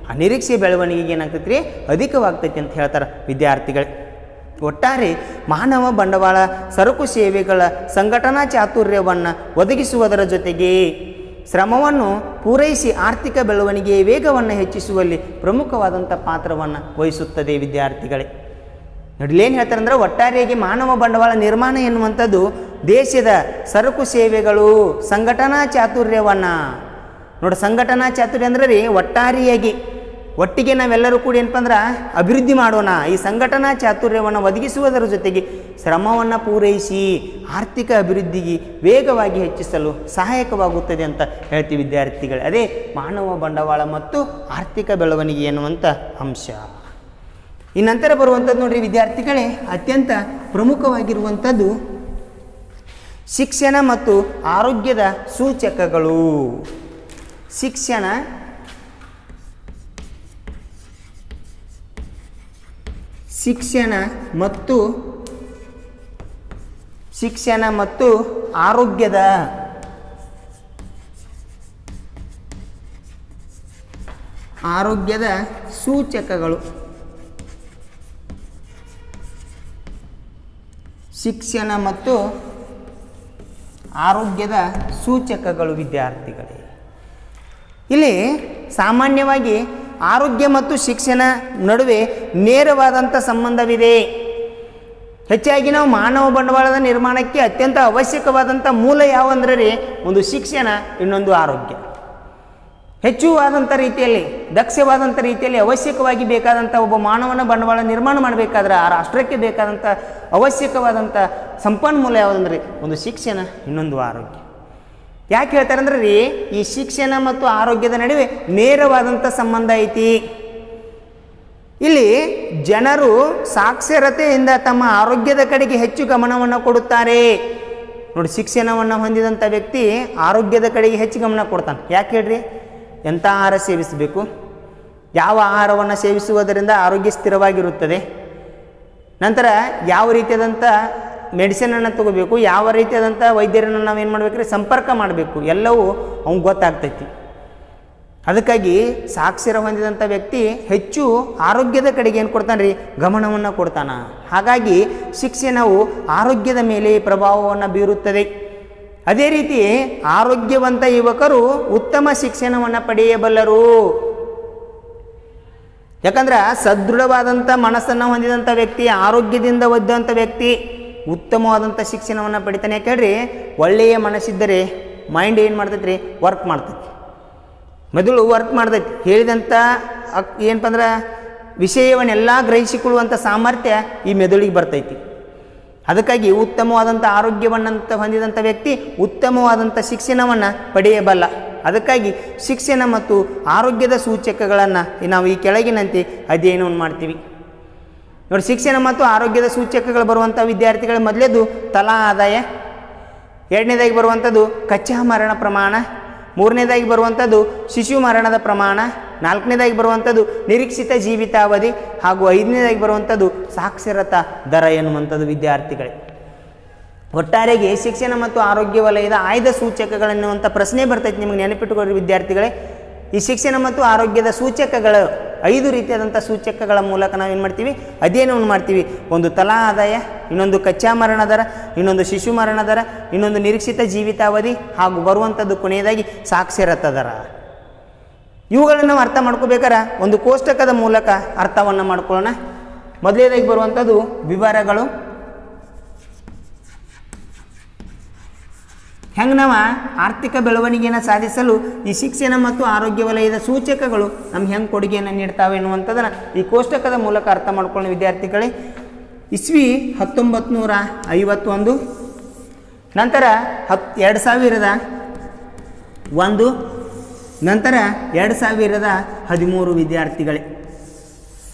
ಆ ನಿರೀಕ್ಷೆ ಬೆಳವಣಿಗೆಗೆ ಏನಾಗ್ತೈತೆ ರೀ, ಅಧಿಕವಾಗ್ತೈತಿ ಅಂತ ಹೇಳ್ತಾರೆ ವಿದ್ಯಾರ್ಥಿಗಳು. ಒಟ್ಟಾರೆ ಮಾನವ ಬಂಡವಾಳ ಸರಕು ಸೇವೆಗಳ ಸಂಘಟನಾ ಚಾತುರ್ಯವನ್ನು ಒದಗಿಸುವುದರ ಜೊತೆಗೆ ಶ್ರಮವನ್ನು ಪೂರೈಸಿ ಆರ್ಥಿಕ ಬೆಳವಣಿಗೆಯ ವೇಗವನ್ನು ಹೆಚ್ಚಿಸುವಲ್ಲಿ ಪ್ರಮುಖವಾದಂಥ ಪಾತ್ರವನ್ನು ವಹಿಸುತ್ತದೆ ವಿದ್ಯಾರ್ಥಿಗಳೇ. ನೋಡಲೇನು ಹೇಳ್ತಾರೆ ಅಂದ್ರೆ, ಒಟ್ಟಾರೆಯಾಗಿ ಮಾನವ ಬಂಡವಾಳ ನಿರ್ಮಾಣ ಎನ್ನುವಂಥದ್ದು ದೇಶದ ಸರಕು ಸೇವೆಗಳು ಸಂಘಟನಾ ಚಾತುರ್ಯವನ್ನು, ನೋಡಿ ಸಂಘಟನಾ ಚಾತುರ್ಯ ಅಂದ್ರೆ ರೀ, ಒಟ್ಟಿಗೆ ನಾವೆಲ್ಲರೂ ಕೂಡ ಏನಪ್ಪ ಅಂದ್ರೆ ಅಭಿವೃದ್ಧಿ ಮಾಡೋಣ. ಈ ಸಂಘಟನಾ ಚಾತುರ್ಯವನ್ನು ಒದಗಿಸುವುದರ ಜೊತೆಗೆ ಶ್ರಮವನ್ನು ಪೂರೈಸಿ ಆರ್ಥಿಕ ಅಭಿವೃದ್ಧಿಗೆ ವೇಗವಾಗಿ ಹೆಚ್ಚಿಸಲು ಸಹಾಯಕವಾಗುತ್ತದೆ ಅಂತ ಹೇಳ್ತೀವಿ ವಿದ್ಯಾರ್ಥಿಗಳು. ಅದೇ ಮಾನವ ಬಂಡವಾಳ ಮತ್ತು ಆರ್ಥಿಕ ಬೆಳವಣಿಗೆ ಎನ್ನುವಂಥ ಅಂಶ. ಈ ನಂತರ ಬರುವಂಥದ್ದು ನೋಡ್ರಿ ವಿದ್ಯಾರ್ಥಿಗಳೇ, ಅತ್ಯಂತ ಪ್ರಮುಖವಾಗಿರುವಂಥದ್ದು ಶಿಕ್ಷಣ ಮತ್ತು ಆರೋಗ್ಯದ ಸೂಚಕಗಳು. ಶಿಕ್ಷಣ ಮತ್ತು ಶಿಕ್ಷಣ ಮತ್ತು ಆರೋಗ್ಯದ ಸೂಚಕಗಳು. ಶಿಕ್ಷಣ ಮತ್ತು ಆರೋಗ್ಯದ ಸೂಚಕಗಳು ವಿದ್ಯಾರ್ಥಿಗಳೇ. ಇಲ್ಲಿ ಸಾಮಾನ್ಯವಾಗಿ ಆರೋಗ್ಯ ಮತ್ತು ಶಿಕ್ಷಣ ನಡುವೆ ನೇರವಾದಂಥ ಸಂಬಂಧವಿದೆ. ಹೆಚ್ಚಾಗಿ ನಾವು ಮಾನವ ಬಂಡವಾಳದ ನಿರ್ಮಾಣಕ್ಕೆ ಅತ್ಯಂತ ಅವಶ್ಯಕವಾದಂಥ ಮೂಲ ಯಾವಂದ್ರೆ ರೀ, ಒಂದು ಶಿಕ್ಷಣ, ಇನ್ನೊಂದು ಆರೋಗ್ಯ. ಹೆಚ್ಚುವಾದಂಥ ರೀತಿಯಲ್ಲಿ, ದಕ್ಷವಾದಂಥ ರೀತಿಯಲ್ಲಿ ಅವಶ್ಯಕವಾಗಿ ಬೇಕಾದಂಥ ಒಬ್ಬ ಮಾನವನ ಬಂಡವಾಳ ನಿರ್ಮಾಣ ಮಾಡಬೇಕಾದ್ರೆ ಆ ರಾಷ್ಟ್ರಕ್ಕೆ ಬೇಕಾದಂಥ ಅವಶ್ಯಕವಾದಂಥ ಸಂಪನ್ಮೂಲ ಯಾವುದಂದ್ರೆ ಒಂದು ಶಿಕ್ಷಣ, ಇನ್ನೊಂದು ಆರೋಗ್ಯ. ಯಾಕೆ ಹೇಳ್ತಾರೆ ಅಂದ್ರೆ ರೀ, ಈ ಶಿಕ್ಷಣ ಮತ್ತು ಆರೋಗ್ಯದ ನಡುವೆ ನೇರವಾದಂಥ ಸಂಬಂಧ ಐತಿ. ಇಲ್ಲಿ ಜನರು ಸಾಕ್ಷರತೆಯಿಂದ ತಮ್ಮ ಆರೋಗ್ಯದ ಕಡೆಗೆ ಹೆಚ್ಚು ಗಮನವನ್ನು ಕೊಡುತ್ತಾರೆ. ನೋಡಿ, ಶಿಕ್ಷಣವನ್ನು ಹೊಂದಿದಂಥ ವ್ಯಕ್ತಿ ಆರೋಗ್ಯದ ಕಡೆಗೆ ಹೆಚ್ಚು ಗಮನ ಕೊಡ್ತಾನೆ. ಯಾಕೆ ಹೇಳ್ರಿ, ಎಂಥ ಆಹಾರ ಸೇವಿಸಬೇಕು, ಯಾವ ಆಹಾರವನ್ನು ಸೇವಿಸುವುದರಿಂದ ಆರೋಗ್ಯ ಸ್ಥಿರವಾಗಿರುತ್ತದೆ, ನಂತರ ಯಾವ ರೀತಿಯಾದಂಥ ಮೆಡಿಸಿನನ್ನು ತಗೋಬೇಕು, ಯಾವ ರೀತಿಯಾದಂಥ ವೈದ್ಯರನ್ನು ನಾವೇನು ಮಾಡಬೇಕ್ರಿ, ಸಂಪರ್ಕ ಮಾಡಬೇಕು, ಎಲ್ಲವೂ ಅವ್ನಿಗೆ ಗೊತ್ತಾಗ್ತೈತಿ. ಅದಕ್ಕಾಗಿ ಸಾಕ್ಷರ ಹೊಂದಿದಂಥ ವ್ಯಕ್ತಿ ಹೆಚ್ಚು ಆರೋಗ್ಯದ ಕಡೆಗೆ ಏನು ಕೊಡ್ತಾನೆ ರೀ, ಗಮನವನ್ನು ಕೊಡ್ತಾನೆ. ಹಾಗಾಗಿ ಶಿಕ್ಷಣವು ಆರೋಗ್ಯದ ಮೇಲೆ ಪ್ರಭಾವವನ್ನು ಬೀರುತ್ತದೆ. ಅದೇ ರೀತಿ ಆರೋಗ್ಯವಂತ ಯುವಕರು ಉತ್ತಮ ಶಿಕ್ಷಣವನ್ನು ಪಡೆಯಬಲ್ಲರು. ಯಾಕಂದ್ರೆ ಸದೃಢವಾದಂಥ ಮನಸ್ಸನ್ನು ಹೊಂದಿದಂಥ ವ್ಯಕ್ತಿ, ಆರೋಗ್ಯದಿಂದ ಒದ್ದಂಥ ವ್ಯಕ್ತಿ ಉತ್ತಮವಾದಂಥ ಶಿಕ್ಷಣವನ್ನು ಪಡಿತಾನೆ. ಯಾಕೆ ಹೇಳ್ರಿ, ಒಳ್ಳೆಯ ಮನಸ್ಸಿದ್ದರೆ ಮೈಂಡ್ ಏನು ಮಾಡ್ತೈತೆ ರೀ, ವರ್ಕ್ ಮಾಡ್ತೈತಿ, ಮೆದುಳು ವರ್ಕ್ ಮಾಡ್ತೈತಿ. ಹೇಳಿದಂಥ ಏನಪ್ಪ ಅಂದ್ರೆ ವಿಷಯವನ್ನೆಲ್ಲ ಗ್ರಹಿಸಿಕೊಳ್ಳುವಂಥ ಸಾಮರ್ಥ್ಯ ಈ ಮೆದುಳಿಗೆ ಬರ್ತೈತಿ. ಅದಕ್ಕಾಗಿ ಉತ್ತಮವಾದಂಥ ಆರೋಗ್ಯವನ್ನಂತ ಹೊಂದಿದಂಥ ವ್ಯಕ್ತಿ ಉತ್ತಮವಾದಂಥ ಶಿಕ್ಷಣವನ್ನು ಪಡೆಯಬಲ್ಲ. ಅದಕ್ಕಾಗಿ ಶಿಕ್ಷಣ ಮತ್ತು ಆರೋಗ್ಯದ ಸೂಚಕಗಳನ್ನು ನಾವು ಈ ಕೆಳಗಿನಂತೆ ಅಧ್ಯಯನವನ್ನು ಮಾಡ್ತೀವಿ. ನೋಡಿ, ಶಿಕ್ಷಣ ಮತ್ತು ಆರೋಗ್ಯದ ಸೂಚಕಗಳು ಬರುವಂಥ ವಿದ್ಯಾರ್ಥಿಗಳ ಮೊದಲೇದು ತಲಾ ಆದಾಯ, ಎರಡನೇದಾಗಿ ಬರುವಂಥದ್ದು ಕಚ್ಚಾ ಮರಣ ಪ್ರಮಾಣ, ಮೂರನೇದಾಗಿ ಬರುವಂಥದ್ದು ಶಿಶು ಮರಣದ ಪ್ರಮಾಣ, ನಾಲ್ಕನೇದಾಗಿ ಬರುವಂಥದ್ದು ನಿರೀಕ್ಷಿತ ಜೀವಿತಾವಧಿ, ಹಾಗೂ ಐದನೇದಾಗಿ ಬರುವಂಥದ್ದು ಸಾಕ್ಷರತಾ ದರ ಎನ್ನುವಂಥದ್ದು ವಿದ್ಯಾರ್ಥಿಗಳೇ. ಒಟ್ಟಾರೆಗೆ ಶಿಕ್ಷಣ ಮತ್ತು ಆರೋಗ್ಯ ವಲಯದ ಆಯ್ದ ಸೂಚಕಗಳೆನ್ನುವಂಥ ಪ್ರಶ್ನೆ ಬರ್ತೈತೆ, ನಿಮಗೆ ನೆನಪಿಟ್ಟುಕೊಳ್ಳಿ ವಿದ್ಯಾರ್ಥಿಗಳೇ. ಈ ಶಿಕ್ಷಣ ಮತ್ತು ಆರೋಗ್ಯದ ಸೂಚಕಗಳು 5 ರೀತಿಯಾದಂಥ ಸೂಚಕಗಳ ಮೂಲಕ ನಾವೇನು ಮಾಡ್ತೀವಿ, ಅಧ್ಯಯನವನ್ನು ಮಾಡ್ತೀವಿ. ಒಂದು ತಲಾ ಆದಾಯ, ಇನ್ನೊಂದು ಕಚ್ಚಾ ಮರಣ ದರ, ಇನ್ನೊಂದು ಶಿಶು ಮರಣ ದರ, ಇನ್ನೊಂದು ನಿರೀಕ್ಷಿತ ಜೀವಿತಾವಧಿ, ಹಾಗೂ ಬರುವಂಥದ್ದು ಕೊನೆಯದಾಗಿ ಸಾಕ್ಷರತಾ ದರ. ಇವುಗಳನ್ನು ನಾವು ಅರ್ಥ ಮಾಡ್ಕೋಬೇಕಾರೆ ಒಂದು ಕೋಷ್ಟಕದ ಮೂಲಕ ಅರ್ಥವನ್ನು ಮಾಡ್ಕೊಳ್ಳೋಣ. ಮೊದಲನೇದಾಗಿ ಬರುವಂಥದ್ದು ವಿವರಗಳು. ಹೆಂಗೆ ನಾವು ಆರ್ಥಿಕ ಬೆಳವಣಿಗೆಯನ್ನು ಸಾಧಿಸಲು ಈ ಶಿಕ್ಷಣ ಮತ್ತು ಆರೋಗ್ಯ ವಲಯದ ಸೂಚಕಗಳು ನಮ್ಗೆ ಹೆಂಗೆ ಕೊಡುಗೆಯನ್ನು ನೀಡ್ತಾವೆ ಎನ್ನುವಂಥದ್ದನ್ನು ಈ ಕೋಷ್ಟಕದ ಮೂಲಕ ಅರ್ಥ ಮಾಡ್ಕೊಳ್ಳೋ ವಿದ್ಯಾರ್ಥಿಗಳೇ. ಇಸ್ವಿ 1951, ನಂತರ 2001, ನಂತರ 2013 ವಿದ್ಯಾರ್ಥಿಗಳೇ.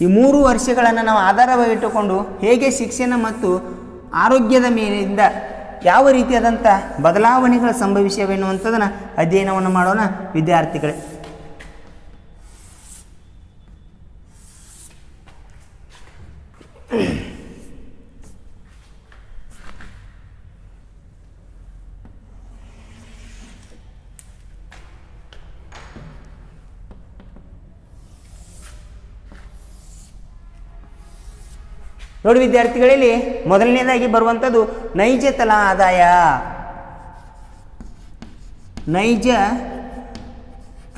ಈ 3 ವರ್ಷಗಳನ್ನು ನಾವು ಆಧಾರವಾಗಿಟ್ಟುಕೊಂಡು ಹೇಗೆ ಶಿಕ್ಷಣ ಮತ್ತು ಆರೋಗ್ಯದ ಮೇಲಿಂದ ಯಾವ ರೀತಿಯಾದಂಥ ಬದಲಾವಣೆಗಳು ಸಂಭವಿಸಿವೆ ಎನ್ನುವಂಥದ್ದನ್ನು ಅಧ್ಯಯನವನ್ನು ಮಾಡೋಣ ವಿದ್ಯಾರ್ಥಿಗಳೇ. ನೋಡಿ ವಿದ್ಯಾರ್ಥಿಗಳಲ್ಲಿ ಮೊದಲನೇದಾಗಿ ಬರುವಂಥದ್ದು ನೈಜ ತಲಾ ಆದಾಯ. ನೈಜ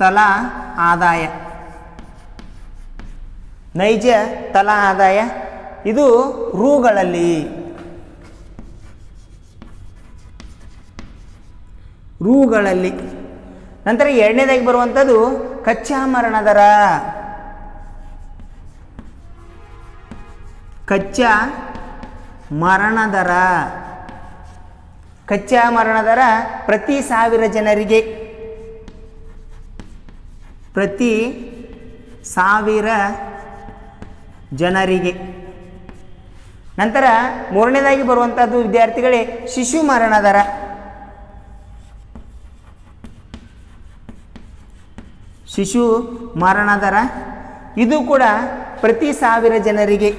ತಲಾ ಆದಾಯ, ನೈಜ ತಲಾ ಆದಾಯ ಇದು ರೂಗಳಲ್ಲಿ ನಂತರ ಎರಡನೇದಾಗಿ ಬರುವಂಥದ್ದು ಕಚ್ಚಾ ಮರಣ ದರ. ಕಚ್ಚಾ ಮರಣ ದರ ಪ್ರತಿ 1000 ಜನರಿಗೆ, ಪ್ರತಿ 1000 ಜನರಿಗೆ. ನಂತರ ಮೂರನೇದಾಗಿ ಬರುವಂಥದ್ದು ವಿದ್ಯಾರ್ಥಿಗಳೇ ಶಿಶು ಮರಣ ದರ. ಶಿಶು ಮರಣ ದರ ಇದು ಕೂಡ ಪ್ರತಿ 1000 ಜನರಿಗೆ.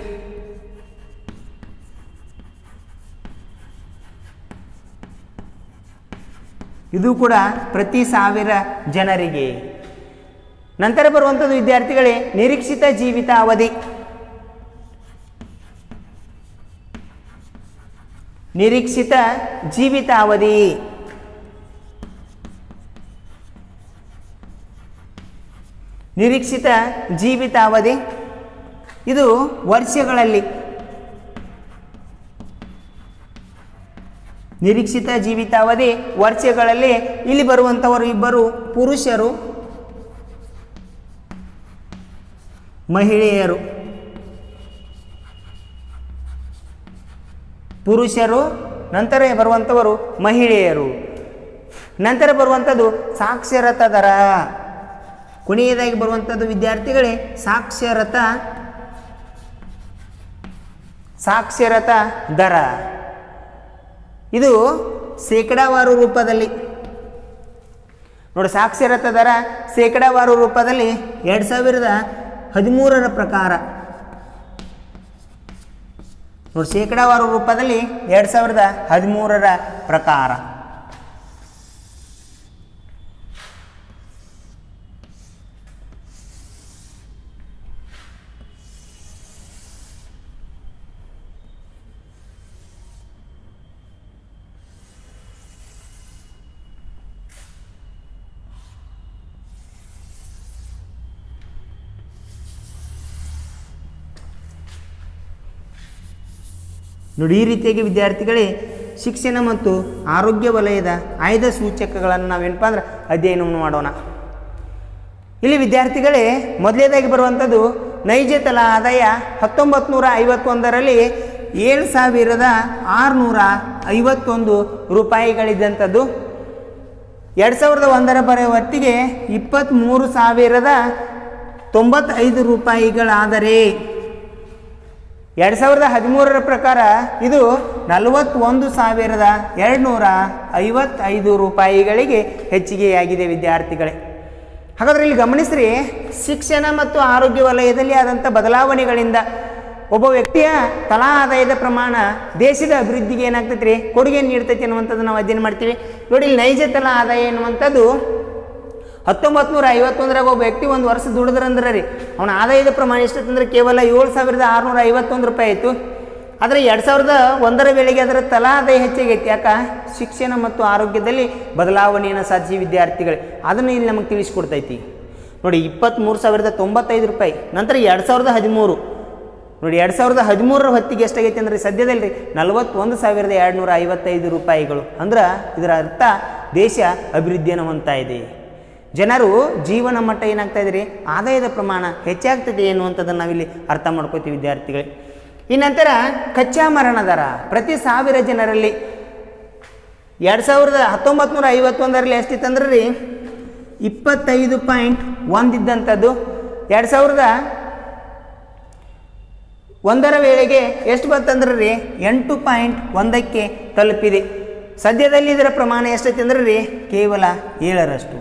ಇದು ಕೂಡ ಪ್ರತಿ 1000 ಜನರಿಗೆ. ನಂತರ ಬರುವಂಥದ್ದು ವಿದ್ಯಾರ್ಥಿಗಳೇ ನಿರೀಕ್ಷಿತ ಜೀವಿತಾವಧಿ. ನಿರೀಕ್ಷಿತ ಜೀವಿತಾವಧಿ ನಿರೀಕ್ಷಿತ ಜೀವಿತಾವಧಿ ಇದು ವರ್ಷಗಳಲ್ಲಿ. ನಿರೀಕ್ಷಿತ ಜೀವಿತಾವಧಿ ವರ್ಷಗಳಲ್ಲಿ. ಇಲ್ಲಿ ಬರುವಂಥವರು ಇಬ್ಬರು ಪುರುಷರು, ಮಹಿಳೆಯರು. ಪುರುಷರು, ನಂತರ ಬರುವಂಥವರು ಮಹಿಳೆಯರು. ನಂತರ ಬರುವಂಥದ್ದು ಸಾಕ್ಷರತಾ ದರ. ಕೊನೆಯದಾಗಿ ಬರುವಂಥದ್ದು ವಿದ್ಯಾರ್ಥಿಗಳೇ ಸಾಕ್ಷರತಾ ದರ. ಇದು ಶೇಕಡಾವಾರು ರೂಪದಲ್ಲಿ ನೋಡಿ. ಸಾಕ್ಷರತಾ ದರ ಶೇಕಡಾವಾರು ರೂಪದಲ್ಲಿ 2013 ಪ್ರಕಾರ ನೋಡಿ. ಶೇಕಡಾವಾರು ರೂಪದಲ್ಲಿ 2013 ಪ್ರಕಾರ. ನೋಡಿ, ಈ ರೀತಿಯಾಗಿ ವಿದ್ಯಾರ್ಥಿಗಳೇ ಶಿಕ್ಷಣ ಮತ್ತು ಆರೋಗ್ಯ ವಲಯದ ಆಯ್ದ ಸೂಚಕಗಳನ್ನು ನಾವೇನಪ್ಪ ಅಂದ್ರೆ ಅಧ್ಯಯನವನ್ನು ಮಾಡೋಣ. ಇಲ್ಲಿ ವಿದ್ಯಾರ್ಥಿಗಳೇ ಮೊದಲನೇದಾಗಿ ಬರುವಂಥದ್ದು ನೈಜ ತಲಾ ಆದಾಯ 1951ರಲ್ಲಿ 7,651 ರೂಪಾಯಿಗಳಿದ್ದಂಥದ್ದು 2001 ಹೊತ್ತಿಗೆ 23,095 ರೂಪಾಯಿಗಳಾದರೆ 2013 ಪ್ರಕಾರ ಇದು 41,255 ರೂಪಾಯಿಗಳಿಗೆ ಹೆಚ್ಚಿಗೆಯಾಗಿದೆ ವಿದ್ಯಾರ್ಥಿಗಳೇ. ಹಾಗಾದರೆ ಇಲ್ಲಿ ಗಮನಿಸ್ರಿ, ಶಿಕ್ಷಣ ಮತ್ತು ಆರೋಗ್ಯ ವಲಯದಲ್ಲಿ ಆದಂಥ ಬದಲಾವಣೆಗಳಿಂದ ಒಬ್ಬ ವ್ಯಕ್ತಿಯ ತಲಾ ಆದಾಯದ ಪ್ರಮಾಣ ದೇಶದ ಅಭಿವೃದ್ಧಿಗೆ ಏನಾಗ್ತೈತೆ ರೀ, ಕೊಡುಗೆ ನೀಡ್ತೈತಿ ಅನ್ನುವಂಥದ್ದು ನಾವು ಅಧ್ಯಯನ ಮಾಡ್ತೀವಿ. ನೋಡಿ, ಇಲ್ಲಿ ನೈಜ ತಲಾ ಆದಾಯ ಎನ್ನುವಂಥದ್ದು 1951 ಒಬ್ಬ ವ್ಯಕ್ತಿ ಒಂದು ವರ್ಷ ದುಡಿದ್ರಂದ್ರೆ ರೀ ಅವನ ಆದಾಯದ ಪ್ರಮಾಣ ಎಷ್ಟಂದ್ರೆ ಕೇವಲ 7,651 ರೂಪಾಯಿ ಆಯಿತು. ಆದರೆ 2001 ವೇಳೆಗೆ ಅದರ ತಲಾ ಆದಾಯ ಹೆಚ್ಚಾಗೈತಿ. ಯಾಕೆ? ಶಿಕ್ಷಣ ಮತ್ತು ಆರೋಗ್ಯದಲ್ಲಿ ಬದಲಾವಣೆಯನ್ನು ಸಾಧಿಸಿ ವಿದ್ಯಾರ್ಥಿಗಳೇ ಅದನ್ನು ಇಲ್ಲಿ ನಮಗೆ ತಿಳಿಸ್ಕೊಡ್ತೈತಿ. ನೋಡಿ, 23,095 ರೂಪಾಯಿ. ನಂತರ 2013 ನೋಡಿ, 2013 ಹೊತ್ತಿಗೆ ಎಷ್ಟಾಗೈತಿ ಅಂದರೆ ಸದ್ಯದಲ್ಲಿ 41,255 ರೂಪಾಯಿಗಳು. ಅಂದ್ರೆ ಇದರ ಅರ್ಥ ದೇಶ ಅಭಿವೃದ್ಧಿಯನ್ನು ಹೊಂದ್ತಾ ಇದೆ. ಜನರು ಜೀವನ ಮಟ್ಟ ಏನಾಗ್ತಾ ಇದೆ ರೀ, ಆದಾಯದ ಪ್ರಮಾಣ ಹೆಚ್ಚಾಗ್ತದೆ ಎನ್ನುವಂಥದ್ದನ್ನು ನಾವಿಲ್ಲಿ ಅರ್ಥ ಮಾಡ್ಕೋತೀವಿ ವಿದ್ಯಾರ್ಥಿಗಳೇ. ಈ ನಂತರ ಕಚ್ಚಾ ಮರಣ ದರ ಪ್ರತಿ 1000 ಜನರಲ್ಲಿ 1951ರಲ್ಲಿ ಎಷ್ಟಿತ್ತಂದ್ರೆ ರೀ 25.1 ಇದ್ದಂಥದ್ದು 2001 ವೇಳೆಗೆ ಎಷ್ಟು ಬಂತಂದ್ರೆ ರೀ 8.1ಕ್ಕೆ ತಲುಪಿದೆ. ಸದ್ಯದಲ್ಲಿ ಇದರ ಪ್ರಮಾಣ ಎಷ್ಟೈತೆ ಅಂದ್ರೆ ರೀ ಕೇವಲ 7ರಷ್ಟು.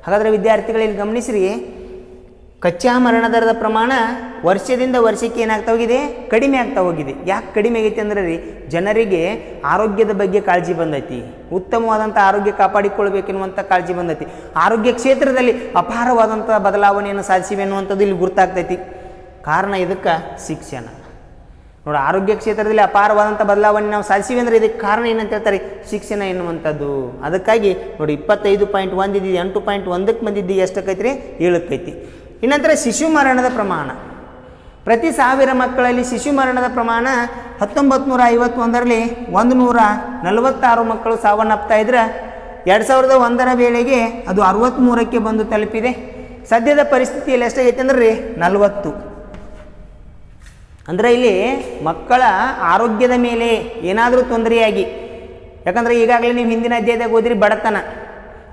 ಹಾಗಾದರೆ ವಿದ್ಯಾರ್ಥಿಗಳಲ್ಲಿ ಗಮನಿಸ್ರಿ, ಕಚ್ಚಾ ಮರಣ ದರದ ಪ್ರಮಾಣ ವರ್ಷದಿಂದ ವರ್ಷಕ್ಕೆ ಏನಾಗ್ತಾ ಹೋಗಿದೆ, ಕಡಿಮೆ ಆಗ್ತಾ ಹೋಗಿದೆ. ಯಾಕೆ ಕಡಿಮೆ ಆಗೈತಿ ಅಂದ್ರೆ ರೀ ಜನರಿಗೆ ಆರೋಗ್ಯದ ಬಗ್ಗೆ ಕಾಳಜಿ ಬಂದೈತಿ, ಉತ್ತಮವಾದಂಥ ಆರೋಗ್ಯ ಕಾಪಾಡಿಕೊಳ್ಬೇಕೆನ್ನುವಂಥ ಕಾಳಜಿ ಬಂದೈತಿ. ಆರೋಗ್ಯ ಕ್ಷೇತ್ರದಲ್ಲಿ ಅಪಾರವಾದಂಥ ಬದಲಾವಣೆಯನ್ನು ಸಾಧಿಸಿವೆ ಅನ್ನುವಂಥದ್ದು ಇಲ್ಲಿ ಗುರ್ತಾಗ್ತೈತಿ. ಕಾರಣ ಇದಕ್ಕೆ ಶಿಕ್ಷಣ. ನೋಡಿ, ಆರೋಗ್ಯ ಕ್ಷೇತ್ರದಲ್ಲಿ ಅಪಾರವಾದಂಥ ಬದಲಾವಣೆ ನಾವು ಸಾಧಿಸಿವಿ ಅಂದರೆ ಇದಕ್ಕೆ ಕಾರಣ ಏನಂತ ಹೇಳ್ತಾರೆ, ಶಿಕ್ಷಣ ಎನ್ನುವಂಥದ್ದು. ಅದಕ್ಕಾಗಿ ನೋಡಿ 25.1 ಇದ್ದಿದ್ದು 8.1ಕ್ಕೆ ಬಂದಿದ್ದು ಎಷ್ಟಕ್ಕೈತಿ ರೀ 7ಕ್ಕೈತಿ. ಇನ್ನಂತರ ಶಿಶು ಮರಣದ ಪ್ರಮಾಣ ಪ್ರತಿ 1000 ಮಕ್ಕಳಲ್ಲಿ ಶಿಶು ಮರಣದ ಪ್ರಮಾಣ 1951ರಲ್ಲಿ 146 ಮಕ್ಕಳು ಸಾವನ್ನಪ್ತಾ ಇದ್ರೆ 2001 ವೇಳೆಗೆ ಅದು 63ಕ್ಕೆ ಬಂದು ತಲುಪಿದೆ. ಸದ್ಯದ ಪರಿಸ್ಥಿತಿಯಲ್ಲಿ ಎಷ್ಟಾಗೈತೆ ಅಂದ್ರೆ ರೀ 40. ಅಂದರೆ ಇಲ್ಲಿ ಮಕ್ಕಳ ಆರೋಗ್ಯದ ಮೇಲೆ ಏನಾದರೂ ತೊಂದರೆಯಾಗಿ, ಯಾಕಂದರೆ ಈಗಾಗಲೇ ನೀವು ಹಿಂದಿನ ಅಧ್ಯಾಯದಾಗ ಓದಿರಿ ಬಡತನ,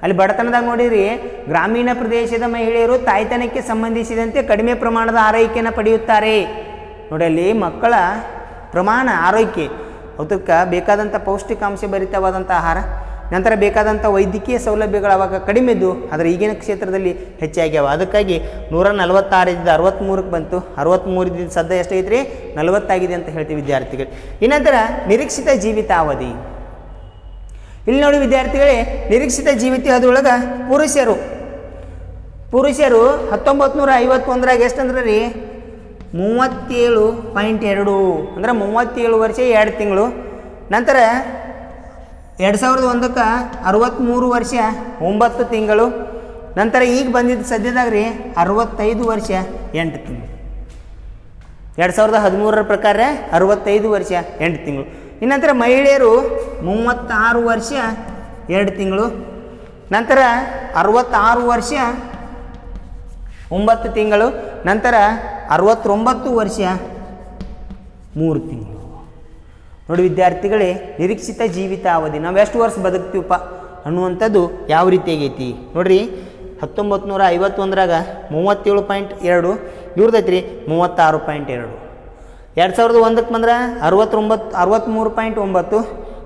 ಅಲ್ಲಿ ಬಡತನದಾಗ ನೋಡಿರಿ ಗ್ರಾಮೀಣ ಪ್ರದೇಶದ ಮಹಿಳೆಯರು ತಾಯ್ತನಕ್ಕೆ ಸಂಬಂಧಿಸಿದಂತೆ ಕಡಿಮೆ ಪ್ರಮಾಣದ ಆರೈಕೆಯನ್ನು ಪಡೆಯುತ್ತಾರೆ. ನೋಡಿ, ಅಲ್ಲಿ ಮಕ್ಕಳ ಪ್ರಮಾಣ ಆರೈಕೆ ಅದಕ್ಕೆ ಬೇಕಾದಂಥ ಪೌಷ್ಟಿಕಾಂಶ ಭರಿತವಾದಂಥ ಆಹಾರ, ನಂತರ ಬೇಕಾದಂಥ ವೈದ್ಯಕೀಯ ಸೌಲಭ್ಯಗಳು ಅವಾಗ ಕಡಿಮೆ ಇದ್ದು, ಆದರೆ ಈಗಿನ ಕ್ಷೇತ್ರದಲ್ಲಿ ಹೆಚ್ಚಾಗ್ಯಾವ. ಅದಕ್ಕಾಗಿ 146 ಇದ್ದ 63ಕ್ಕೆ ಬಂತು. 63 ಇದ್ದಿದ್ದು ಸದ್ಯ ಎಷ್ಟಾಗೈತೆ ರೀ 40 ಆಗಿದೆ ಅಂತ ಹೇಳ್ತೀವಿ ವಿದ್ಯಾರ್ಥಿಗಳು. ಈ ನಂತರ ನಿರೀಕ್ಷಿತ ಜೀವಿತಾವಧಿ ಇಲ್ಲಿ ನೋಡಿ ವಿದ್ಯಾರ್ಥಿಗಳೇ, ನಿರೀಕ್ಷಿತ ಜೀವಿತಾವಧಿಯೊಳಗೆ ಪುರುಷರು 1951 ಎಷ್ಟಂದ್ರೆ ರೀ 37.2 ಅಂದ್ರೆ 37 ವರ್ಷ 2 ತಿಂಗಳು. ನಂತರ 2001ಕ್ಕೆ 63 ವರ್ಷ 9 ತಿಂಗಳು. ನಂತರ ಈಗ ಬಂದಿದ್ದು ಸದ್ಯದಾಗ ರೀ 65 ವರ್ಷ 8 ತಿಂಗಳು. 2013 ಪ್ರಕಾರ 65 ವರ್ಷ 8 ತಿಂಗಳು. ಇನ್ನಂತರ ಮಹಿಳೆಯರು 36 ವರ್ಷ 2 ತಿಂಗಳು. ನಂತರ 66 ವರ್ಷ 9 ತಿಂಗಳು. ನಂತರ 69 ವರ್ಷ 3 ತಿಂಗಳು. ನೋಡಿ ವಿದ್ಯಾರ್ಥಿಗಳೇ, ನಿರೀಕ್ಷಿತ ಜೀವಿತಾವಧಿ ನಾವು ಎಷ್ಟು ವರ್ಷ ಬದುಕ್ತೀವಪ್ಪ ಅನ್ನುವಂಥದ್ದು ಯಾವ ರೀತಿ ಆಗೈತಿ ನೋಡ್ರಿ. 1951 37.2, ಇವ್ರದೈತ್ರಿ 36.2. 2001ಕ್ಕೆ ಬಂದ್ರೆ 63.9,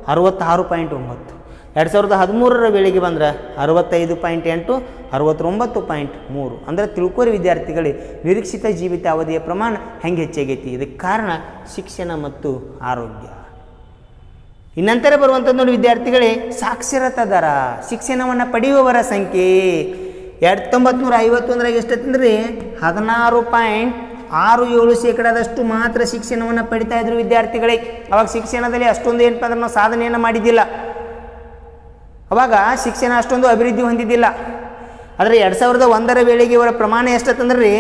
66.9. 2013 ವೇಳೆಗೆ ಬಂದ್ರೆ 65.8, 69.3. ಅಂದರೆ ತಿಳ್ಕೋರಿ ವಿದ್ಯಾರ್ಥಿಗಳೇ, ನಿರೀಕ್ಷಿತ ಜೀವಿತಾವಧಿಯ ಪ್ರಮಾಣ ಹೆಂಗೆ ಹೆಚ್ಚಾಗೈತಿ. ಇದಕ್ಕೆ ಕಾರಣ ಶಿಕ್ಷಣ ಮತ್ತು ಆರೋಗ್ಯ. ಇನ್ನಂತರ ಬರುವಂಥದ್ದು ನೋಡಿ ವಿದ್ಯಾರ್ಥಿಗಳೇ, ಸಾಕ್ಷರತಾ ದರ, ಶಿಕ್ಷಣವನ್ನು ಪಡೆಯುವವರ ಸಂಖ್ಯೆ 1951 ಎಷ್ಟಂದ್ರೆ 16.67% ಮಾತ್ರ ಶಿಕ್ಷಣವನ್ನು ಪಡಿತಾ ಇದ್ರು ವಿದ್ಯಾರ್ಥಿಗಳೇ. ಅವಾಗ ಶಿಕ್ಷಣದಲ್ಲಿ ಅಷ್ಟೊಂದು ಏನಪ್ಪ ಅಂದ್ರೆ ನಾವು ಸಾಧನೆಯನ್ನು ಮಾಡಿದ್ದಿಲ್ಲ. ಅವಾಗ ಶಿಕ್ಷಣ ಅಷ್ಟೊಂದು ಅಭಿವೃದ್ಧಿ ಹೊಂದಿದ್ದಿಲ್ಲ. ಆದರೆ 2001 ವೇಳೆಗೆ ಇವರ ಪ್ರಮಾಣ ಎಷ್ಟಂದ್ರೆ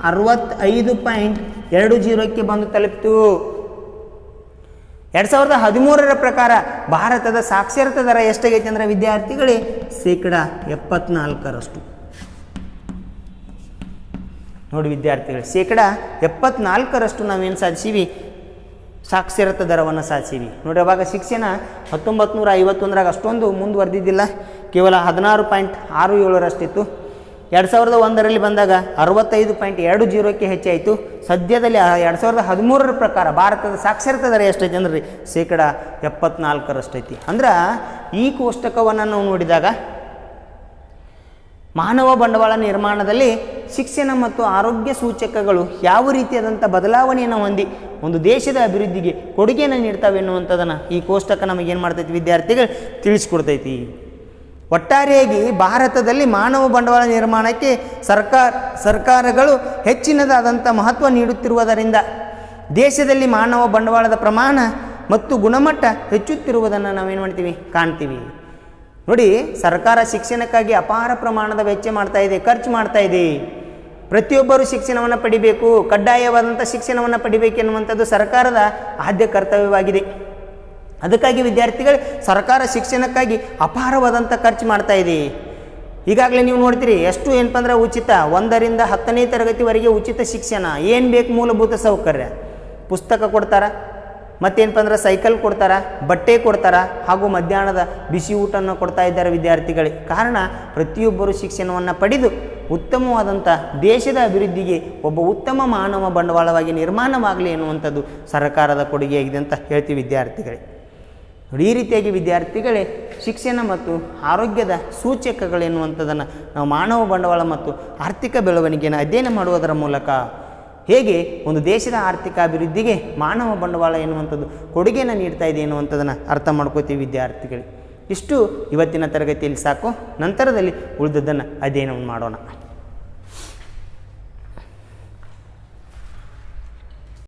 65.20ಕ್ಕೆ ಬಂದು ತಲುಪಿತು. 2013 ಪ್ರಕಾರ ಭಾರತದ ಸಾಕ್ಷರತಾ ದರ ಎಷ್ಟಾಗೈತೆ ಅಂದರೆ ವಿದ್ಯಾರ್ಥಿಗಳೇ 74%. ನೋಡಿ ವಿದ್ಯಾರ್ಥಿಗಳು, 74% ನಾವೇನು ಸಾಧಿಸೀವಿ, ಸಾಕ್ಷರತಾ ದರವನ್ನು ಸಾಧಿಸೀವಿ. ನೋಡಿ ಅವಾಗ ಶಿಕ್ಷಣ 1951 ಅಷ್ಟೊಂದು ಮುಂದುವರೆದಿದ್ದಿಲ್ಲ, ಕೇವಲ 16.67 2001 ಬಂದಾಗ 65.20ಕ್ಕೆ ಹೆಚ್ಚಾಯಿತು. ಸದ್ಯದಲ್ಲಿ 2013 ಪ್ರಕಾರ ಭಾರತದ ಸಾಕ್ಷರತಾ ದರ ಎಷ್ಟೈತಿ ಅಂದ್ರೆ 74% ಐತಿ. ಅಂದ್ರೆ ಈ ಕೋಷ್ಟಕವನ್ನು ನಾವು ನೋಡಿದಾಗ ಮಾನವ ಬಂಡವಾಳ ನಿರ್ಮಾಣದಲ್ಲಿ ಶಿಕ್ಷಣ ಮತ್ತು ಆರೋಗ್ಯ ಸೂಚಕಗಳು ಯಾವ ರೀತಿಯಾದಂಥ ಬದಲಾವಣೆಯನ್ನು ಹೊಂದಿ ಒಂದು ದೇಶದ ಅಭಿವೃದ್ಧಿಗೆ ಕೊಡುಗೆಯನ್ನು ನೀಡ್ತವೆ ಎನ್ನುವಂಥದ್ದನ್ನು ಈ ಕೋಷ್ಟಕ ನಮಗೇನು ಮಾಡ್ತೈತಿ ವಿದ್ಯಾರ್ಥಿಗಳು ತಿಳಿಸ್ಕೊಡ್ತೈತಿ. ಒಟ್ಟಾರೆಯಾಗಿ ಭಾರತದಲ್ಲಿ ಮಾನವ ಬಂಡವಾಳ ನಿರ್ಮಾಣಕ್ಕೆ ಸರ್ಕಾರಗಳು ಹೆಚ್ಚಿನದಾದಂಥ ಮಹತ್ವ ನೀಡುತ್ತಿರುವುದರಿಂದ ದೇಶದಲ್ಲಿ ಮಾನವ ಬಂಡವಾಳದ ಪ್ರಮಾಣ ಮತ್ತು ಗುಣಮಟ್ಟ ಹೆಚ್ಚುತ್ತಿರುವುದನ್ನು ನಾವೇನು ಮಾಡ್ತೀವಿ, ಕಾಣ್ತೀವಿ. ನೋಡಿ, ಸರ್ಕಾರ ಶಿಕ್ಷಣಕ್ಕಾಗಿ ಅಪಾರ ಪ್ರಮಾಣದ ವೆಚ್ಚ ಮಾಡ್ತಾ ಇದೆ, ಖರ್ಚು ಮಾಡ್ತಾ ಇದೆ. ಪ್ರತಿಯೊಬ್ಬರು ಶಿಕ್ಷಣವನ್ನು ಪಡಿಬೇಕು, ಕಡ್ಡಾಯವಾದಂಥ ಶಿಕ್ಷಣವನ್ನು ಪಡಿಬೇಕೆನ್ನುವಂಥದ್ದು ಸರ್ಕಾರದ ಆದ್ಯ ಕರ್ತವ್ಯವಾಗಿದೆ. ಅದಕ್ಕಾಗಿ ವಿದ್ಯಾರ್ಥಿಗಳು ಸರ್ಕಾರ ಶಿಕ್ಷಣಕ್ಕಾಗಿ ಅಪಾರವಾದಂಥ ಖರ್ಚು ಮಾಡ್ತಾ ಇದೆ. ಈಗಾಗಲೇ ನೀವು ನೋಡ್ತೀರಿ ಎಷ್ಟು ಏನಪ್ಪ ಅಂದ್ರೆ ಉಚಿತ 1ರಿಂದ 10ನೇ ತರಗತಿವರೆಗೆ ಉಚಿತ ಶಿಕ್ಷಣ. ಏನು ಬೇಕು, ಮೂಲಭೂತ ಸೌಕರ್ಯ, ಪುಸ್ತಕ ಕೊಡ್ತಾರ, ಮತ್ತೇನಪ್ಪ ಅಂದ್ರೆ ಸೈಕಲ್ ಕೊಡ್ತಾರ, ಬಟ್ಟೆ ಕೊಡ್ತಾರ, ಹಾಗೂ ಮಧ್ಯಾಹ್ನದ ಬಿಸಿ ಊಟವನ್ನು ಕೊಡ್ತಾ ಇದ್ದಾರೆ ವಿದ್ಯಾರ್ಥಿಗಳಿಗೆ. ಕಾರಣ ಪ್ರತಿಯೊಬ್ಬರು ಶಿಕ್ಷಣವನ್ನು ಪಡೆದು ಉತ್ತಮವಾದಂಥ ದೇಶದ ಅಭಿವೃದ್ಧಿಗೆ ಒಬ್ಬ ಉತ್ತಮ ಮಾನವ ಬಂಡವಾಳವಾಗಿ ನಿರ್ಮಾಣವಾಗಲಿ ಎನ್ನುವಂಥದ್ದು ಸರ್ಕಾರದ ಕೊಡುಗೆಯಾಗಿದೆ ಅಂತ ಹೇಳ್ತೀವಿ ವಿದ್ಯಾರ್ಥಿಗಳೇ. ನೋಡಿ, ಈ ರೀತಿಯಾಗಿ ವಿದ್ಯಾರ್ಥಿಗಳೇ ಶಿಕ್ಷಣ ಮತ್ತು ಆರೋಗ್ಯದ ಸೂಚಕಗಳೆನ್ನುವಂಥದ್ದನ್ನು ನಾವು ಮಾನವ ಬಂಡವಾಳ ಮತ್ತು ಆರ್ಥಿಕ ಬೆಳವಣಿಗೆಯನ್ನು ಅಧ್ಯಯನ ಮಾಡುವುದರ ಮೂಲಕ ಹೇಗೆ ಒಂದು ದೇಶದ ಆರ್ಥಿಕ ಅಭಿವೃದ್ಧಿಗೆ ಮಾನವ ಬಂಡವಾಳ ಎನ್ನುವಂಥದ್ದು ಕೊಡುಗೆಯನ್ನು ನೀಡ್ತಾ ಇದೆ ಎನ್ನುವಂಥದ್ದನ್ನು ಅರ್ಥ ಮಾಡ್ಕೋತೀವಿ ವಿದ್ಯಾರ್ಥಿಗಳೇ. ಇಷ್ಟು ಇವತ್ತಿನ ತರಗತಿಯಲ್ಲಿ ಸಾಕು. ನಂತರದಲ್ಲಿ ಉಳಿದದ್ದನ್ನು ಅಧ್ಯಯನವನ್ನು ಮಾಡೋಣ.